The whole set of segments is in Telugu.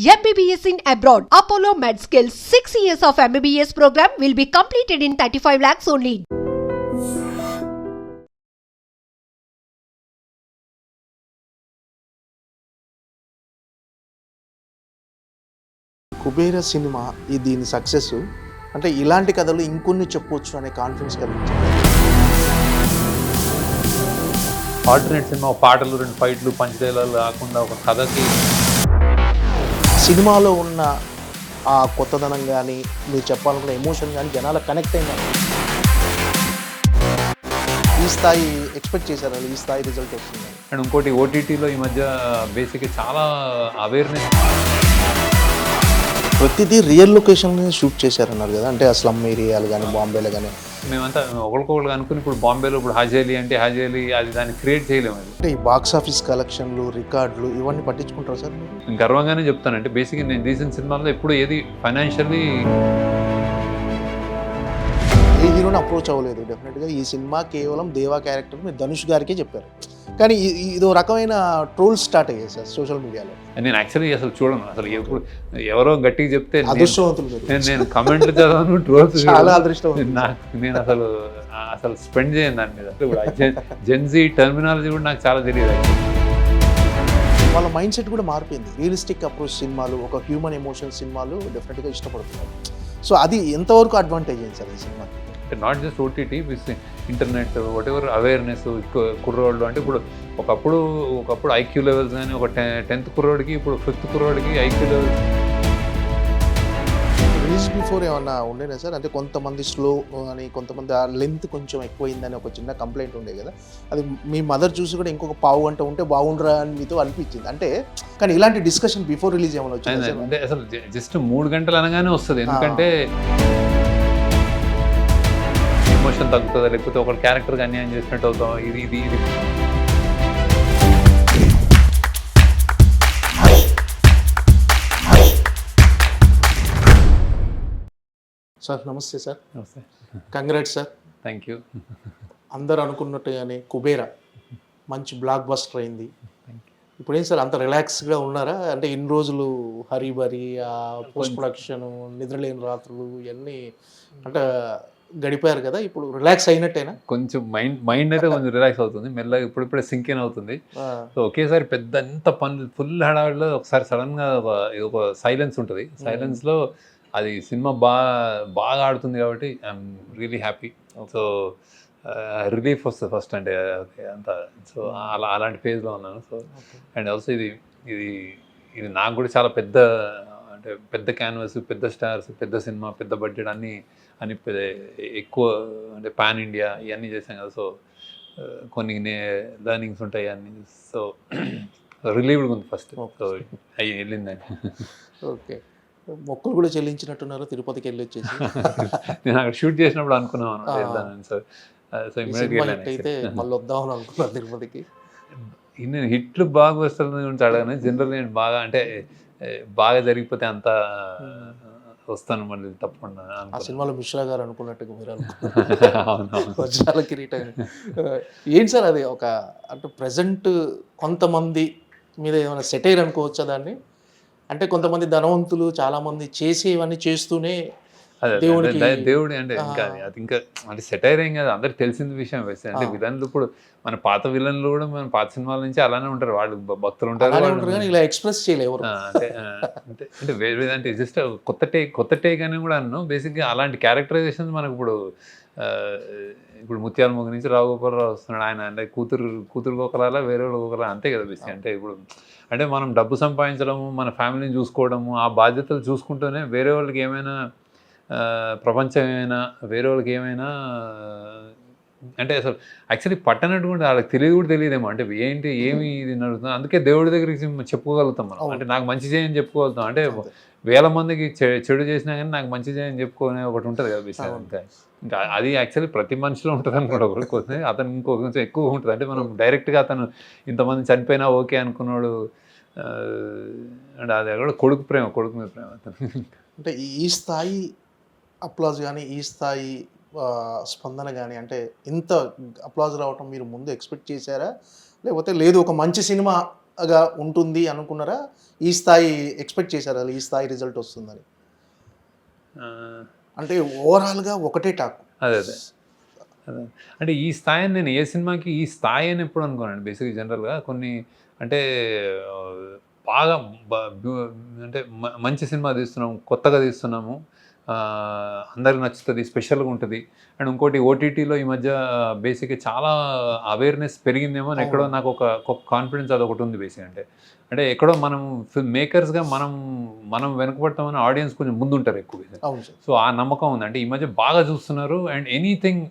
MBBS in abroad. Apollo MedSkill 6 years of MBBS program will be completed in 35 lakhs only. Kubera cinema దీని సక్సెస్ అంటే ఇలాంటి కథలు ఇంకొన్ని చెప్పొచ్చు అనే కాన్ఫిడెన్స్ కలిగించింది. ఆల్టర్నేట్ సినిమా పాటలు, 2 ఫైట్లు, పంచలేలాలు కాకుండా ఒక కథకి సినిమాలో ఉన్న ఆ కొత్తదనం కానీ మీరు చెప్పాలనుకున్న ఎమోషన్ కానీ జనాలకు కనెక్ట్ అయినా ఈ స్థాయి ఎక్స్పెక్ట్ చేశారు, ఈ స్థాయి రిజల్ట్ వస్తుంది. అండ్ ఇంకోటి ఓటీటీలో ఈ మధ్య బేసిక్గా చాలా అవేర్నెస్, ప్రతిదీ రియల్ లొకేషన్ షూట్ చేశారన్నారు కదా, అంటే ఆ స్లమ్ ఏరియాలు కానీ బాంబేలో కానీ. మేమంతా ఒకరికొకరు అనుకుని ఇప్పుడు బాంబేలో ఇప్పుడు హాజేలి అంటే హాజేలి అది దాన్ని క్రియేట్ చేయలేము. అది అంటే ఈ బాక్స్ ఆఫీస్ కలెక్షన్లు, రికార్డులు ఇవన్నీ పట్టించుకుంటారు సార్? నేను గర్వంగానే చెప్తానంటే బేసిక్గా నేను తీసిన సినిమాల్లో ఎప్పుడు ఏది ఫైనాన్షియల్లీ ఏ హీరోని అప్రోచ్ అవ్వలేదు. డెఫినెట్గా ఈ సినిమా కేవలం దేవా క్యారెక్టర్ మీరు ధనుష్ గారికే చెప్పారు, కానీ ఇదో రకమైన ట్రోల్స్ స్టార్ట్ అయ్యాయి సార్ సోషల్ మీడియాలో. నేను యాక్చువల్లీ అసలు చూడను, అసలు ఎప్పుడు ఎవరో గట్టిగా చెప్తే అదృష్టవంతులు నేను కమెంట్లు చదవను, ట్రోల్స్ చాలా అదృష్టవంతులు. నేను అసలు స్పెండ్ చేయను దాని మీద. ఇప్పుడు జెన్జీ టర్మినాలజీ కూడా నాకు చాలా తెలియదు. వాళ్ళ మైండ్ సెట్ కూడా మారిపోయింది. రియలిస్టిక్ అప్రోచ్ సినిమాలు, ఒక హ్యూమన్ ఎమోషన్ సినిమాలు డెఫినెట్గా ఇష్టపడుతున్నారు. సో అది ఎంతవరకు అడ్వాంటేజ్ అయింది సార్ ఈ సినిమాకి? Not just OTT with internet, what ever awareness కుర్రోళ్ళు. అంటే ఇప్పుడు ఒకప్పుడు ఐక్యూ లెవెల్స్ కానీ ఒక 10th కుర్రోడికి ఇప్పుడు 5th కుర్రోడికి ఐక్యూ లెవెల్స్. రిలీజ్ బిఫోర్ ఏమన్నా ఉండేనా సార్? అంటే కొంతమంది స్లో అని, కొంతమంది ఆ లెంత్ కొంచెం ఎక్కువైందని ఒక చిన్న కంప్లైంట్ ఉండే కదా, అది మీ మదర్ చూసి కూడా ఇంకొక పావు గంట ఉంటే బాగుండరా అని మీతో అనిపించింది అంటే. కానీ ఇలాంటి డిస్కషన్ బిఫోర్ రిలీజ్ ఏమైనా వచ్చింది? అంటే అసలు జస్ట్ 3 గంటలు అనగానే వస్తుంది, ఎందుకంటే ఎమోషన్ తగ్గుతుందా, లేకపోతే ఒక క్యారెక్టర్కి అన్యాయం చేసినట్టు అవుతాం. ఇది సార్ నమస్తే సార్. నమస్తే, కంగ్రాట్స్ సార్. Thank you. అందరూ అనుకున్నట్టుగానే కుబేరా మంచి బ్లాక్ బస్టర్ అయింది. ఇప్పుడు ఏం సార్ అంత రిలాక్స్గా ఉన్నారా? అంటే ఇన్ని రోజులు హరీబరీ, పోస్ట్ ప్రొడక్షన్, నిద్రలేని రాత్రులు ఇవన్నీ అంటే గడిపారు కదా, ఇప్పుడు రిలాక్స్ అయినట్టేనా? కొంచెం మైండ్ అయితే కొంచెం రిలాక్స్ అవుతుంది మెల్లగా, ఇప్పుడిప్పుడే సింక్ ఇన్ అవుతుంది. సో ఒకేసారి పెద్ద ఎంత పనులు ఫుల్ హడావిడిలో ఒకసారి సడన్గా ఒక సైలెన్స్ ఉంటుంది. సైలెన్స్లో అది సినిమా బాగా ఆడుతుంది కాబట్టి I'm really happy. So relief వస్తుంది ఫస్ట్, అంటే అంత. సో అలాంటి ఫేజ్లో ఉన్నాను. సో అండ్ ఆల్సో ఇది నాకు కూడా చాలా పెద్ద క్యాన్వాస్, పెద్ద స్టార్స్, పెద్ద సినిమా, పెద్ద బడ్జెట్ అన్నీ ఎక్కువ, అంటే పాన్ ఇండియా ఇవన్నీ చేశాం కదా. సో కొన్ని లర్నింగ్స్ ఉంటాయి అన్నీ. సో రిలీవ్డ్గా ఉంది ఫస్ట్. సో అవి వెళ్ళిందని. ఓకే, మొక్కులు కూడా చెల్లించినట్టున్నారు తిరుపతికి వెళ్ళి వచ్చేసి. నేను అక్కడ షూట్ చేసినప్పుడు అనుకున్నాను వెళ్దానని. సో ఇమ్మీడియట్గా అయితే మళ్ళీ వద్దామని అనుకున్నాను తిరుపతికి. నేను హిట్లు బాగా వస్తుంది గురించి అడగను. జనరల్ నేను బాగా జరిగిపోతే అంతా వస్తాను మళ్ళీ తప్పకుండా. ఆ సినిమాలో మిశ్రా గారు అనుకున్నట్టుగా మీరు అనుకున్నారు కిరీటం. ఏంటి సార్ అది ఒక అంటే ప్రజెంట్ కొంతమంది మీద ఏమైనా సెటైర్ అనుకోవచ్చా దాన్ని? అంటే కొంతమంది ధనవంతులు చాలామంది చేసేవన్నీ చేస్తూనే దేవుడి అంటే ఇంకా అంటే సెటైర్ ఏం కాదు, అందరికి తెలిసిన విషయం. అంటే విలన్లు ఇప్పుడు మన పాత విలన్లు కూడా మన పాత సినిమాల నుంచి అలానే ఉంటారు, వాళ్ళు భక్తులు ఉంటారు, ఇలా ఎక్స్ప్రెస్ చేయలేవు. అంటే వేరే అంటే జస్ట్ కొత్త టేక్ అని కూడా అన్నాను. బేసిక్గా అలాంటి క్యారెక్టరైజేషన్స్ మనకు ఇప్పుడు ముత్యాల మొగ్గ నుంచి రావుగోపాలరావు వస్తున్నాడు, ఆయన అంటే కూతురు ఒకలా వేరే వాళ్ళు ఒకలా, అంతే కదా బేసిక్. అంటే ఇప్పుడు అంటే మనం డబ్బు సంపాదించడము, మన ఫ్యామిలీని చూసుకోవడము, ఆ బాధ్యతలు చూసుకుంటూనే వేరే వాళ్ళకి ఏమైనా ప్రపంచం ఏమైనా, వేరే వాళ్ళకి ఏమైనా అంటే అసలు యాక్చువల్లీ పట్టనట్టు కూడా వాళ్ళకి తెలియదేమో. అంటే ఏమి ఇది నడుస్తుంది. అందుకే దేవుడి దగ్గరికి చెప్పుకోగలుగుతాం మనం. అంటే నాకు మంచి చేయని చెప్పుకోగలుగుతాం. అంటే 1000 మందికి చెడు చేసినా కానీ నాకు మంచి చేయని చెప్పుకోనే ఒకటి ఉంటుంది కదా విషయం. ఇంకా అది యాక్చువల్లీ ప్రతి మనిషిలో ఉంటుంది అనుకోండి. ఒకరికి అతను కొంచెం ఎక్కువ ఉంటుంది. అంటే మనం డైరెక్ట్గా అతను ఇంతమంది చనిపోయినా ఓకే అనుకున్నాడు అంటే అది కూడా కొడుకు మీద ప్రేమ అతను. అంటే ఈ స్థాయి అప్లాజ్ కానీ, ఈ స్థాయి స్పందన కానీ, అంటే ఇంత అప్లాజ్ రావటం మీరు ముందు ఎక్స్పెక్ట్ చేశారా? లేకపోతే లేదు ఒక మంచి సినిమా గా ఉంటుంది అనుకున్నారా? ఈ స్థాయి ఎక్స్‌పెక్ట్ చేశారా? ఈ స్థాయి రిజల్ట్ వస్తుందని? ఆ, అంటే ఓవరాల్‌గా ఒకటే టాక్. అదే అదే అదే. అంటే ఈ స్థాయి అని నేను ఏ సినిమాకి ఈ స్థాయి అని ఎప్పుడు అనుకోనండి బేసిక్గా జనరల్గా కొన్ని అంటే ఆ, బాగా అంటే మంచి సినిమా తీస్తున్నాము, కొత్తగా తీస్తున్నాము, ఆ, అందరికి నచ్చుతుంది, స్పెషల్గా ఉంటుంది. అండ్ ఇంకోటి ఓటీటీలో ఈ మధ్య బేసిక్గా చాలా అవేర్నెస్ పెరిగిందేమో అని ఎక్కడో నాకు ఒక కాన్ఫిడెన్స్ అదొకటి ఉంది బేసిక్. అంటే అంటే ఎక్కడో మనం ఫిల్మ్ మేకర్స్గా మనం వెనుకబడతామని ఆడియన్స్ కొంచెం ముందుంటారు ఎక్కువ. అవును సార్. సో ఆ నమ్మకం ఉంది. అంటే ఈ మధ్య బాగా చూస్తున్నారు. అండ్ ఎనీథింగ్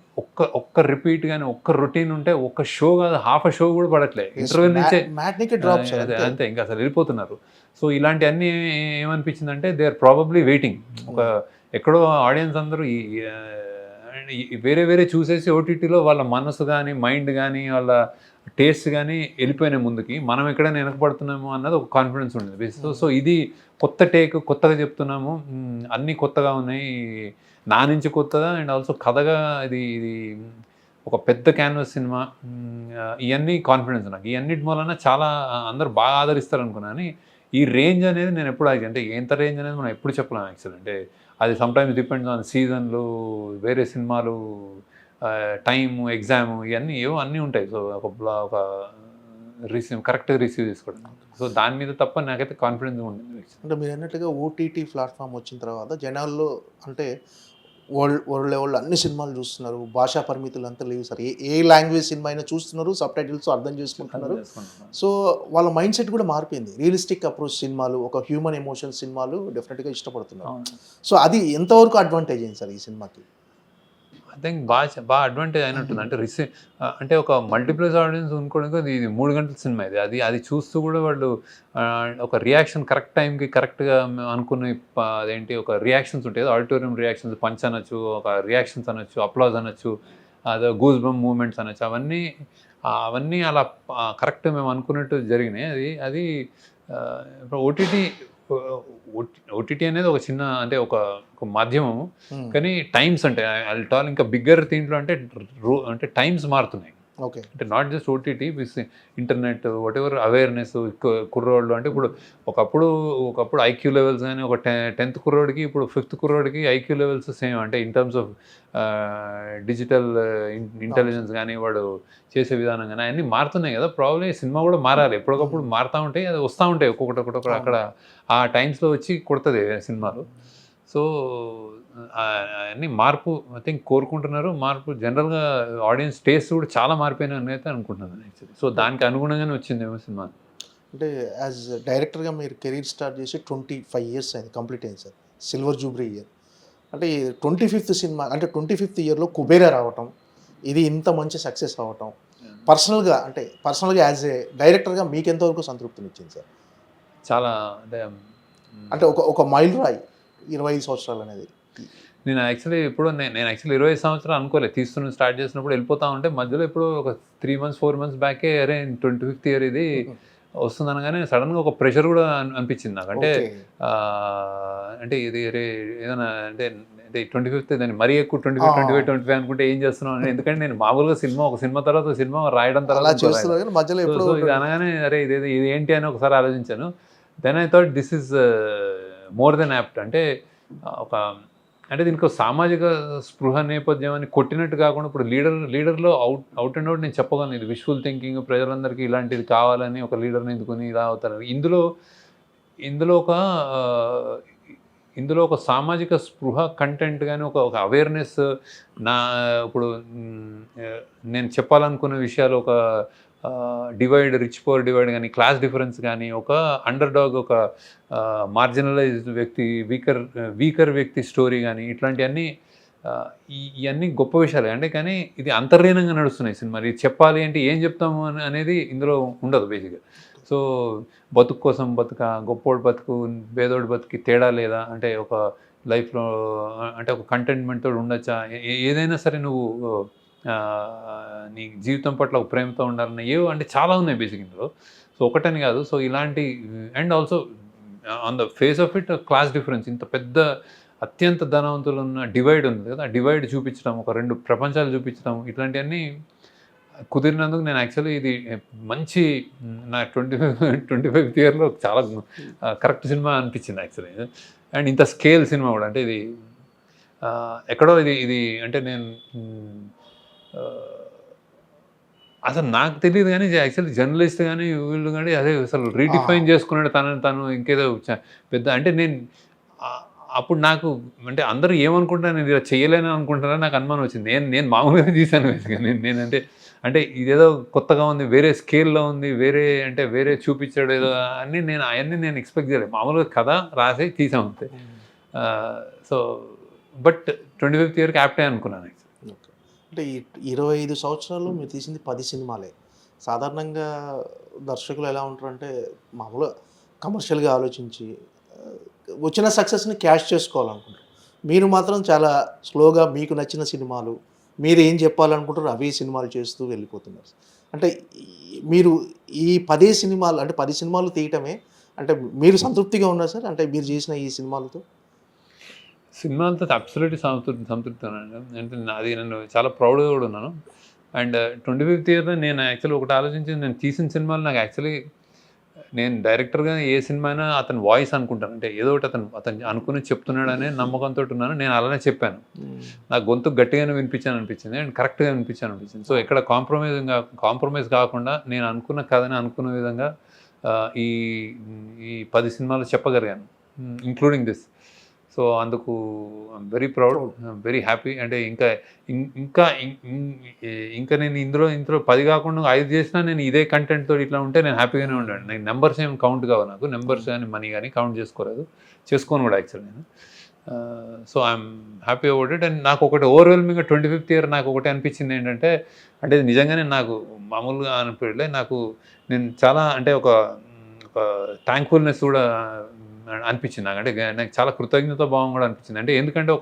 ఒక్క రిపీట్ కానీ ఒక్క రొటీన్ ఉంటే ఒక్క షో కాదు, హాఫ్ షో కూడా పడట్లే, ఇంటర్వెల్ నుంచే మ్యాట్‌నీకే డ్రాప్ సార్. అదే అంతే, ఇంకా అసలు వెళ్ళిపోతున్నారు. సో ఇలాంటివన్నీ ఏమనిపించిందంటే దే ఆర్ ప్రాబబ్లీ వెయిటింగ్. ఒక ఎక్కడో ఆడియన్స్ అందరూ వేరే వేరే చూసేసి ఓటీటీలో వాళ్ళ మనసు కానీ మైండ్ కానీ వాళ్ళ టేస్ట్ కానీ వెళ్ళిపోయినాయి ముందుకి, మనం ఎక్కడైనా వెనకబడుతున్నామో అన్నది ఒక కాన్ఫిడెన్స్ ఉండేది. సో ఇది కొత్త టేక్, కొత్తగా చెప్తున్నాము, అన్నీ కొత్తగా ఉన్నాయి, నా నుంచి కొత్తగా అండ్ ఆల్సో కథగా ఇది ఇది ఒక పెద్ద క్యాన్వాస్ సినిమా. ఇవన్నీ కాన్ఫిడెన్స్ నాకు, ఇవన్నిటి మూలన చాలా అందరూ బాగా ఆదరిస్తారు అనుకున్నాను. కానీ ఈ రేంజ్ అనేది నేను ఎప్పుడు అంటే ఎంత రేంజ్ అనేది మనం ఎప్పుడు చెప్పలేము యాక్చువల్. అంటే అది సమ్టైమ్స్ డిపెండ్స్ ఆన్ సీజన్లు, వేరే సినిమాలు, టైము, ఎగ్జాము, ఇవన్నీ ఏవో అన్నీ ఉంటాయి. సో ఒక కరెక్ట్గా రిసీవ్ చేసుకోవడం. సో దాని మీద తప్ప నాకైతే కాన్ఫిడెన్స్ ఉండింది. అంటే మీరు అన్నట్టుగా ఓటీటీ ప్లాట్ఫామ్ వచ్చిన తర్వాత జనాల్లో అంటే వరల్డ్ లెవెల్లో అన్ని సినిమాలు చూస్తున్నారు, భాషా పరిమితులు అంతా లేవు సార్. ఏ లాంగ్వేజ్ సినిమా అయినా చూస్తున్నారు, సబ్ టైటిల్స్ అర్థం చేసుకుంటున్నారు. సో వాళ్ళ మైండ్ సెట్ కూడా మారిపోయింది. రియలిస్టిక్ అప్రోచ్ సినిమాలు, ఒక హ్యూమన్ ఎమోషన్ సినిమాలు డెఫినెట్గా ఇష్టపడుతున్నారు. సో అది ఎంతవరకు అడ్వాంటేజ్ అయింది సార్ ఈ సినిమాకి? ఐ థింక్ బాగా అడ్వాంటేజ్ అయినట్టుంది. అంటే అంటే ఒక మల్టీప్లెక్స్ ఆడియన్స్ అనుకోవడానికి ఇది 3 గంటల సినిమా. అది చూస్తూ కూడా వాళ్ళు ఒక రియాక్షన్ కరెక్ట్ టైంకి కరెక్ట్గా అనుకునే అదేంటి ఒక రియాక్షన్స్ ఉంటాయి, ఆడిటోరియం రియాక్షన్స్, పంచ్ అనొచ్చు, ఒక రియాక్షన్స్ అనొచ్చు, అప్లాజ్ అనొచ్చు, అదే గూస్ బంప్ మూమెంట్స్ అనొచ్చు, అవన్నీ అలా కరెక్ట్ మేము అనుకున్నట్టు జరిగినాయి. అది ఓటీటీ అనేది ఒక చిన్న అంటే ఒక మాధ్యమము, కానీ టైమ్స్ అంటే అల్టాల్ ఇంకా బిగ్గర్ దీంట్లో అంటే టైమ్స్ మారుతున్నాయి. ఓకే. అంటే not just OTT, internet, what ever awareness కుర్రోళ్ళు. అంటే ఒకప్పుడు ఐక్యూ లెవెల్స్ కానీ ఒక 10th కుర్రోడికి ఇప్పుడు 5th కుర్రోడికి ఐక్యూ లెవెల్స్ సేమ్. అంటే in terms of digital intelligence కానీ వాడు చేసే విధానం కానీ అన్నీ మారుతున్నాయి కదా. ప్రాబ్లీ సినిమా కూడా మారాలి, ఎప్పటికప్పుడు మారుతూ ఉంటాయి, అది వస్తూ ఉంటాయి ఒక్కొక్కటి అక్కడ ఆ టైమ్స్లో వచ్చి కొడుతుంది సినిమాలు. సో అన్నీ మార్పు ఐ థింక్ కోరుకుంటున్నారు. మార్పు జనరల్గా ఆడియన్స్ టేస్ట్ కూడా చాలా మారిపోయినాయని అయితే అనుకుంటున్నాను యాక్చువల్లీ. సో దానికి అనుగుణంగానే వచ్చిందేమో సినిమా. అంటే యాజ్ డైరెక్టర్గా మీరు కెరీర్ స్టార్ట్ చేసి 25 ఇయర్స్ అయింది, కంప్లీట్ అయింది సార్, సిల్వర్ జూబ్లీ ఇయర్. అంటే 25th సినిమా అంటే 25th ఇయర్లో కుబేరా రావటం, ఇది ఇంత మంచి సక్సెస్ అవ్వటం, పర్సనల్గా యాజ్ ఏ డైరెక్టర్గా మీకు ఎంతవరకు సంతృప్తినిచ్చింది సార్? చాలా అంటే ఒక మైల్ రాయి 25 సంవత్సరాలు అనేది. నేను యాక్చువల్లీ 25 సంవత్సరాలు అనుకోలేదు. స్టార్ట్ చేసినప్పుడు వెళ్ళిపోతా ఉంటే మధ్యలో ఇప్పుడు ఒక 3 months 4 months బ్యాకే అరే 25th ఇయర్ ఇది వస్తుంది అనగానే సడన్గా ఒక ప్రెషర్ కూడా అనిపించింది నాకు. అంటే ఇది రే ఏదైనా అంటే 25th దాన్ని మరీ ఎక్కువ 25 అనుకుంటే ఏం చేస్తున్నాం అని. ఎందుకంటే నేను మామూలుగా ఒక సినిమా తర్వాత సినిమా రాయడం తర్వాత ఇది అనగానే అరే ఇది ఏంటి అని ఒకసారి ఆలోచించాను. Then I thought this is more then apt. అంటే దీనికి సామాజిక స్పృహ నేపథ్యం అని కొట్టినట్టు కాకుండా ఇప్పుడు లీడర్లో అవుట్ అండ్ అవుట్ నేను చెప్పగలను, ఇది విజువల్ థింకింగ్, ప్రజలందరికీ ఇలాంటిది కావాలని ఒక లీడర్ని ఎందుకుని ఇలా అవుతారు. ఇందులో ఒక సామాజిక స్పృహ కంటెంట్ కానీ ఒక అవేర్నెస్, ఇప్పుడు నేను చెప్పాలనుకున్న విషయాలు ఒక రిచ్ పవర్ డివైడ్ కానీ, క్లాస్ డిఫరెన్స్ కానీ, ఒక అండర్ డాగ్, ఒక మార్జినలైజ్డ్ వ్యక్తి, వీకర్ వ్యక్తి స్టోరీ కానీ, ఇట్లాంటివన్నీ ఇవన్నీ గొప్ప విషయాలు. అంటే కానీ ఇది అంతర్లీనంగా నడుస్తున్నాయి సినిమాలు. ఇది చెప్పాలి అంటే ఏం చెప్తాము అనేది ఇందులో ఉండదు బేసిక్గా. సో బతుకు కోసం బతుక, గొప్పోడు బతుకు, పేదోడు బతుకి తేడా లేదా, అంటే ఒక లైఫ్లో అంటే ఒక కంటెంట్మెంట్తో ఉండొచ్చా, ఏదైనా సరే నువ్వు నీ జీవితం పట్ల ఒక ప్రేమతో ఉండాలన్న ఏవో అంటే చాలా ఉన్నాయి బేసిక్ ఇందులో. సో ఒకటని కాదు. సో ఇలాంటి and also on the face of it class difference, ఇంత పెద్ద అత్యంత ధనవంతులు ఉన్న డివైడ్ ఉంది కదా, ఆ డివైడ్ చూపించడం, ఒక 2 ప్రపంచాలు చూపించడం, ఇట్లాంటివన్నీ కుదిరినందుకు నేను యాక్చువల్లీ ఇది మంచి నా 25th ఇయర్లో చాలా కరెక్ట్ సినిమా అనిపించింది యాక్చువల్లీ. అండ్ ఇంత స్కేల్ సినిమా కూడా, అంటే ఇది ఎక్కడో ఇది అంటే నేను అసలు నాకు తెలియదు కానీ యాక్చువల్లీ జర్నలిస్ట్ కానీ వీళ్ళు కానీ అదే అసలు రీడిఫైన్ చేసుకున్నాడు తను ఇంకేదో పెద్ద, అంటే నేను అప్పుడు నాకు అంటే అందరూ ఏమనుకుంటారు, నేను ఇలా చేయలేను అనుకుంటారని నాకు అనుమానం వచ్చింది. నేను మామూలుగా తీశాను నేనంటే అంటే ఇదేదో కొత్తగా ఉంది, వేరే స్కేల్లో ఉంది, వేరే చూపించాడు ఏదో అని అవన్నీ నేను ఎక్స్పెక్ట్ చేయలేదు. మామూలుగా కథ రాసి తీసాం అంతే. సో బట్ 25th ఇయర్కి యాప్టే అనుకున్నాను. అంటే ఈ 25 సంవత్సరాల్లో మీరు తీసింది 10 సినిమాలే. సాధారణంగా దర్శకులు ఎలా ఉంటారంటే మామూలుగా కమర్షియల్గా ఆలోచించి వచ్చిన సక్సెస్ని క్యాష్ చేసుకోవాలనుకుంటారు. మీరు మాత్రం చాలా స్లోగా మీకు నచ్చిన సినిమాలు, మీరు ఏం చెప్పాలనుకుంటారో అవే సినిమాలు చేస్తూ వెళ్ళిపోతున్నారు. అంటే మీరు ఈ 10 సినిమాలు అంటే 10 సినిమాలు తీయటమే అంటే మీరు సంతృప్తిగా ఉన్నారు సార్? అంటే మీరు చేసిన ఈ సినిమాలతో అబ్సల్యూట్లీ సంతృప్తి ఉన్నాను. అంటే అది నన్ను చాలా ప్రౌడ్గా కూడా ఉన్నాను. అండ్ 25th ఇయర్లో నేను యాక్చువల్లీ ఒకటి ఆలోచించింది, నేను తీసిన సినిమాలు నాకు యాక్చువల్లీ నేను డైరెక్టర్గా ఏ సినిమా అయినా అతని వాయిస్ అనుకుంటాను, అంటే ఏదో ఒకటి అతను అనుకుని చెప్తున్నాడనే నమ్మకంతో ఉన్నాను. నేను అలానే చెప్పాను, నాకు గొంతు గట్టిగానే అనిపించింది అండ్ కరెక్ట్గా అనిపించింది. సో ఎక్కడ కాంప్రమైజ్ కాకుండా నేను అనుకున్న కథని అనుకున్న విధంగా ఈ 10 సినిమాలు చెప్పగలిగాను, ఇంక్లూడింగ్ దిస్. సో అందుకు I'm very proud, very happy. అంటే ఇంకా నేను ఇందులో 10 కాకుండా 5 చేసినా నేను ఇదే కంటెంట్తో ఇట్లా ఉంటే నేను హ్యాపీగానే ఉండాను. నేను నెంబర్స్ ఏం కౌంట్ కావు, నాకు నెంబర్స్ కానీ మనీ కానీ కౌంట్ చేసుకోను కూడా యాక్చువల్లీ నేను. So I'm happy about it. And నాకు ఒకటి ఓవర్వెల్మింగ్గా 25th ఇయర్ నాకు ఒకటి అనిపించింది ఏంటంటే, అంటే నిజంగానే నాకు మామూలుగా అనిపించలే, నేను చాలా అంటే ఒక థ్యాంక్ఫుల్నెస్ కూడా అనిపించింది నాకు. అంటే నాకు చాలా కృతజ్ఞత భావం కూడా అనిపించింది. అంటే ఎందుకంటే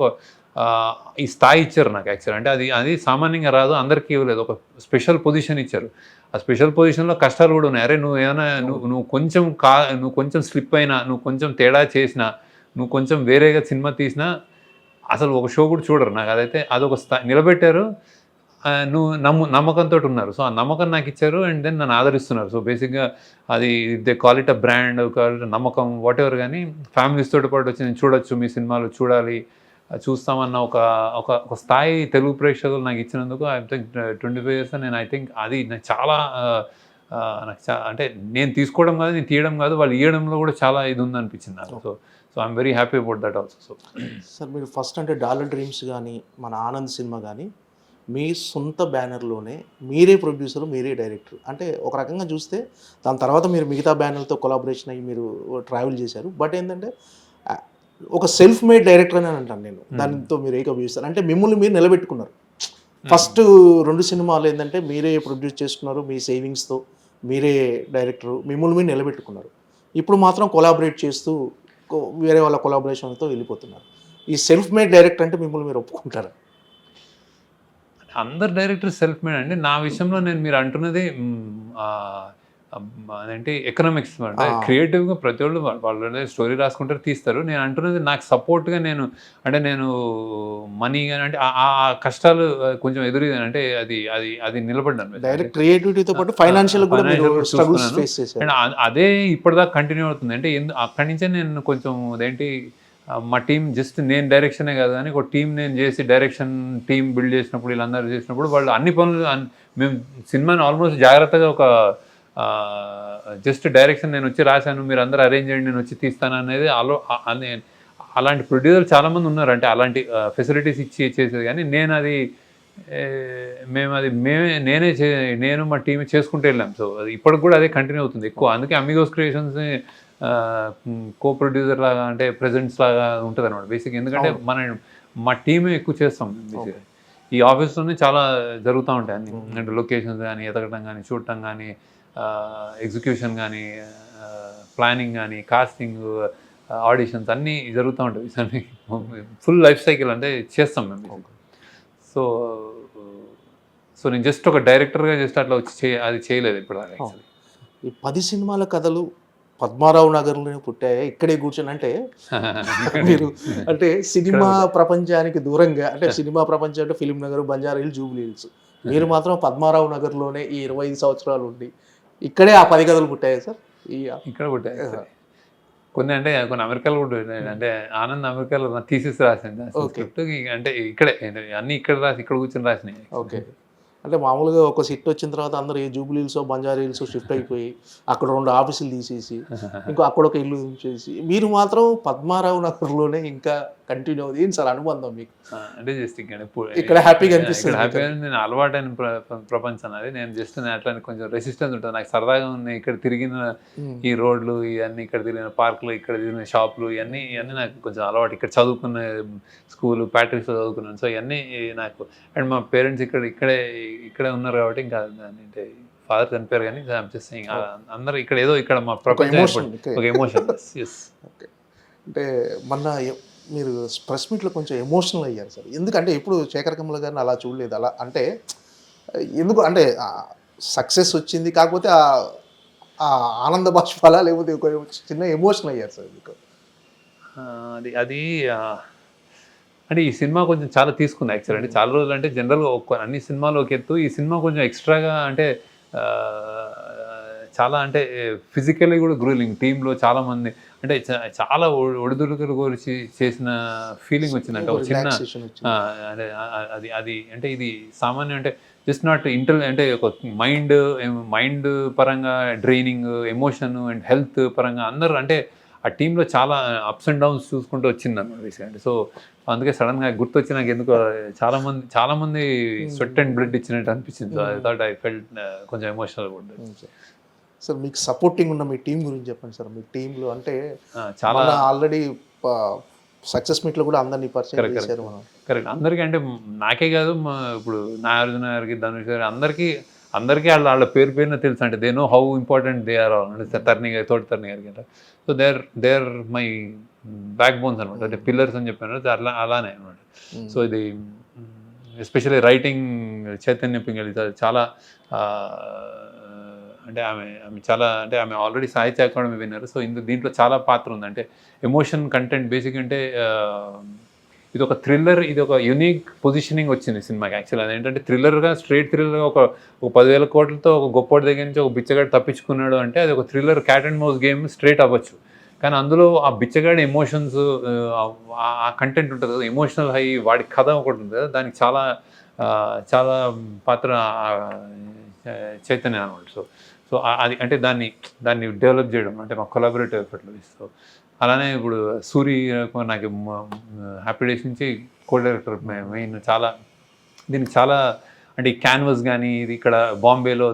ఈ స్థాయి ఇచ్చారు నాకు యాక్చువల్. అంటే అది సామాన్యంగా రాదు, అందరికీ ఇవ్వలేదు. ఒక స్పెషల్ పొజిషన్ ఇచ్చారు. ఆ స్పెషల్ పొజిషన్లో కష్టాలు కూడా ఉన్నాయి. అరే నువ్వు కొంచెం స్లిప్ అయినా, నువ్వు కొంచెం తేడా చేసినా, నువ్వు కొంచెం వేరేగా సినిమా తీసినా అసలు ఒక షో కూడా చూడరు. నాకు అదొక నిలబెట్టారు. నువ్వు నమ్మకంతో ఉన్నారు. సో ఆ నమ్మకం నాకు ఇచ్చారు అండ్ దెన్ నన్ను ఆదరిస్తున్నారు. సో బేసిక్గా అది they call it a brand, నమ్మకం, వాట్ ఎవర్. కానీ ఫ్యామిలీస్ తోటి పాటు వచ్చి నేను చూడొచ్చు, మీ సినిమాలు చూస్తామన్న ఒక స్థాయి తెలుగు ప్రేక్షకులు నాకు ఇచ్చినందుకు ఐ థింక్ 25 years నేను ఐ థింక్ అది నాకు చాలా అంటే నేను తీసుకోవడం కాదు, నేను తీయడం కాదు, వాళ్ళు ఇవ్వడంలో కూడా చాలా ఇది ఉందనిపించింది నాకు. So I'm very happy about that also. So sir మీరు ఫస్ట్ అంటే డాలర్ డ్రీమ్స్ కానీ మన ఆనంద్ సినిమా కానీ మీ సొంత బ్యానర్లోనే మీరే ప్రొడ్యూసర్, మీరే డైరెక్టర్. అంటే ఒక రకంగా చూస్తే దాని తర్వాత మీరు మిగతా బ్యానర్లతో కొలాబరేషన్ అయ్యి మీరు ట్రావెల్ చేశారు. బట్ ఏంటంటే ఒక సెల్ఫ్ మేడ్ డైరెక్టర్ అని అంటాను నేను. దానితో మీరు ఏకీభవిస్తారు. అంటే మిమ్మల్ని మీరు నిలబెట్టుకున్నారు. ఫస్ట్ 2 సినిమాలు ఏంటంటే మీరే ప్రొడ్యూస్ చేసుకున్నారు, మీ సేవింగ్స్తో మీరే డైరెక్టరు, మిమ్మల్ని మీరు నిలబెట్టుకున్నారు. ఇప్పుడు మాత్రం కొలాబరేట్ చేస్తూ వేరే వాళ్ళ కొలాబరేషన్తో వెళ్ళిపోతున్నారు. ఈ సెల్ఫ్ మేడ్ డైరెక్టర్ అంటే మిమ్మల్ని మీరు ఒప్పుకుంటారా? అందరు డైరెక్టర్ సెల్ఫ్ మేడ్ అండి. నా విషయంలో మీరు అంటున్నది అదేంటి ఎకనామిక్స్, అంటే క్రియేటివ్గా ప్రతి వాళ్ళు స్టోరీ రాసుకుంటారు, తీస్తారు. నేను అంటున్నది నాకు సపోర్ట్గా నేను మనీ కానీ అంటే ఆ కష్టాలు కొంచెం అంటే అది నిలబడ్డాను. డైరెక్ట్ క్రియేటివిటీతో పాటు ఫైనాన్షియల్ అండ్ అదే ఇప్పటిదాకా కంటిన్యూ అవుతుంది. అంటే అక్కడి నుంచే నేను కొంచెం అదేంటి మా టీం జస్ట్ నేను డైరెక్షనే కాదు కానీ ఒక టీం నేను చేసి డైరెక్షన్ టీం బిల్డ్ చేసినప్పుడు, వీళ్ళందరూ చేసినప్పుడు వాళ్ళు అన్ని పనులు మేము సినిమాని ఆల్మోస్ట్ జాగ్రత్తగా ఒక జస్ట్ డైరెక్షన్ నేను వచ్చి రాశాను, మీరు అందరూ అరేంజ్ చేయండి, నేను వచ్చి తీస్తాను అనేది అలాంటి ప్రొడ్యూసర్ చాలామంది ఉన్నారు. అంటే అలాంటి ఫెసిలిటీస్ ఇచ్చి చేసేది. కానీ నేను మా టీం చేసుకుంటూ వెళ్ళాం. సో అది ఇప్పటికి కూడా అదే కంటిన్యూ అవుతుంది ఎక్కువ. అందుకే అమిగోస్ క్రియేషన్స్ కో ప్రొడ్యూసర్ లాగా, అంటే ప్రెజెంట్స్ లాగా ఉంటుంది అనమాట బేసిక్. ఎందుకంటే మా టీమే ఎక్కువ చేస్తాం బేసిక్. ఈ ఆఫీస్లోనే చాలా జరుగుతూ ఉంటాయి అన్ని, అంటే లొకేషన్స్ కానీ, ఎతకడం కానీ, చూడటం కానీ, ఎగ్జిక్యూషన్ కానీ, ప్లానింగ్ కానీ, కాస్టింగ్, ఆడిషన్స్ అన్నీ జరుగుతూ ఉంటాయి. ఫుల్ లైఫ్ సైకిల్ అంటే చేస్తాం మేము. సో నేను జస్ట్ ఒక డైరెక్టర్గా జస్ట్ అట్లా వచ్చి అది చేయలేదు ఇప్పుడు. ఈ 10 సినిమాల కథలు పద్మారావు నగర్లోనే పుట్టాయి, ఇక్కడే కూర్చొని. అంటే మీరు అంటే సినిమా ప్రపంచానికి దూరంగా, అంటే సినిమా ప్రపంచం అంటే film Nagar, Banjara hills, Jubilee hills, మీరు మాత్రం పద్మారావు నగర్లోనే ఈ 25 సంవత్సరాలు ఉండి ఇక్కడే ఆ 10 గదులు పుట్టాయి సార్. ఇక్కడ పుట్టాయి కొన్ని, అంటే కొన్ని అమెరికాలో కూడా ఉన్నాయి. అంటే ఆనంద్ అమెరికాలో థీసిస్ రాసింది స్క్రిప్ట్, అంటే ఇక్కడే అన్ని ఇక్కడ రాసి ఇక్కడ కూర్చొని రాసినాయి. ఓకే. అంటే మామూలుగా ఒక సిట్ వచ్చిన తర్వాత అందరూ ఏ జూబ్లీ హిల్స్ బంజారా హిల్స్ షిఫ్ట్ అయిపోయి అక్కడ 2 ఆఫీసులు తీసేసి ఇంకో అక్కడ ఒక ఇల్లు ఉంచేసి మీరు మాత్రం పద్మారావు నగర్లోనే ఇంకా కంటిన్యూ అవుతుంది. ఏంటి సార్ అనుబంధం మీకు? అంటే జస్ట్ ఇక్కడ హ్యాపీగా అనిపిస్తుంది. హ్యాపీగా నేను అలవాటైన ప్రపంచం అది. నేను జస్ట్ అట్లా కొంచెం రెసిస్టెన్స్ ఉంటుంది నాకు, సరదాగా ఉన్నాయి ఇక్కడ తిరిగిన ఈ రోడ్లు ఇవన్నీ, ఇక్కడ తిరిగిన పార్కులు, ఇక్కడ తిరిగిన షాపులు, ఇవన్నీ నాకు కొంచెం అలవాటు. ఇక్కడ చదువుకున్న స్కూల్ ప్యాట్రిక్స్లో చదువుకున్నాను. సో ఇవన్నీ నాకు, అండ్ మా పేరెంట్స్ ఇక్కడే ఉన్నారు కాబట్టి ఇంకా అంటే ఫాదర్ చనిపోయారు కానీ అందరూ ఇక్కడ ఏదో ఇక్కడ మా ప్రపంచం ఒక ఎమోషన్. అంటే మొన్న మీరు ప్రెస్ మీట్లో కొంచెం ఎమోషనల్ అయ్యారు సార్. ఎందుకంటే ఎప్పుడు శేఖర్ కమల గారిని అలా చూడలేదు. అలా అంటే ఎందుకు అంటే సక్సెస్ వచ్చింది కాకపోతే ఆ ఆనంద బాష్పాలా లేకపోతే ఒక చిన్న ఎమోషనల్ అయ్యారు సార్ మీకు? అది అంటే ఈ సినిమా కొంచెం చాలా తీసుకుంది యాక్చువల్. అంటే చాలా రోజులు అంటే జనరల్గా అన్ని సినిమాలు ఒక ఎత్తు, ఈ సినిమా కొంచెం ఎక్స్ట్రాగా అంటే చాలా అంటే ఫిజికల్లీ కూడా గ్రూలింగ్. టీంలో చాలామంది అంటే చాలా ఒడిదుడుకులు గురించి చేసిన ఫీలింగ్ వచ్చిందంటే ఒక చిన్న అంటే అది అంటే ఇది సామాన్యం అంటే జస్ట్ నాట్ అంటే ఒక మైండ్ పరంగా డ్రైనింగ్, ఎమోషన్ అండ్ హెల్త్ పరంగా అందరూ అంటే ఆ టీంలో చాలా అప్స్ అండ్ డౌన్స్ చూసుకుంటూ వచ్చింది అన్నమాట రీసెంట్. సో అందుకే సడన్గా గుర్తొచ్చి నాకు ఎందుకు చాలామంది స్వెట్ అండ్ బ్లడ్ ఇచ్చినట్టు అనిపించింది. So I thought I felt కొంచెం ఎమోషనల్ ఉంటుంది. సార్ మీకు సపోర్టింగ్ ఉన్న మీ టీం గురించి చెప్పండి సార్. మీ టీంలో అంటే చాలా ఆల్రెడీ సక్సెస్ మీట్లో కూడా అందరినీ పరిచయం చేశారు మనం. కరెక్ట్. అందరికీ అంటే నాకే కాదు, ఇప్పుడు నాగార్జున గారికి, ధనుష్ గారికి, అందరికీ వాళ్ళ పేరున తెలుసు. అంటే they know how important they are all. అంటే తోటి తరణి గారికి అంటే so they are my backbones అనమాట. అంటే పిల్లర్స్ అని చెప్పాను అలానే అనమాట. సో ఇది ఎస్పెషల్లీ రైటింగ్ చైతన్య పింగళి చాలా అంటే ఆమె చాలా అంటే ఆమె ఆల్రెడీ సాహిత్య అకాడమీ విన్నారు. సో దీంట్లో చాలా పాత్ర ఉంది. అంటే ఎమోషన్ కంటెంట్ బేసిక్ అంటే ఇది ఒక థ్రిల్లర్, ఇది ఒక యూనిక్ పొజిషనింగ్ వచ్చింది సినిమాకి యాక్చువల్. అదేంటంటే థ్రిల్లర్గా, స్ట్రేట్ థ్రిల్లర్గా ఒక 10,000 కోట్లతో ఒక గొప్పటి దగ్గర నుంచి ఒక బిచ్చగాడు తప్పించుకున్నాడు అంటే అది ఒక thriller cat and mouse game straight అవ్వచ్చు. కానీ అందులో ఆ బిచ్చగాడి ఎమోషన్స్, ఆ కంటెంట్ ఉంటుంది కదా, ఎమోషనల్ హై, వాడి కథ ఒకటి ఉంటుంది కదా, దానికి చాలా పాత్ర చైతన్య అనమాట. సో అది అంటే దాన్ని డెవలప్ చేయడం అంటే మా కొలాబరేటివ్ ఎఫర్ట్లో. సో అలానే ఇప్పుడు సూరి నాకు హ్యాపీ డేస్ నుంచి కో డైరెక్టర్ మెయిన్. దీనికి చాలా అంటే ఈ క్యాన్వస్ కానీ ఇది ఇక్కడ బాంబేలో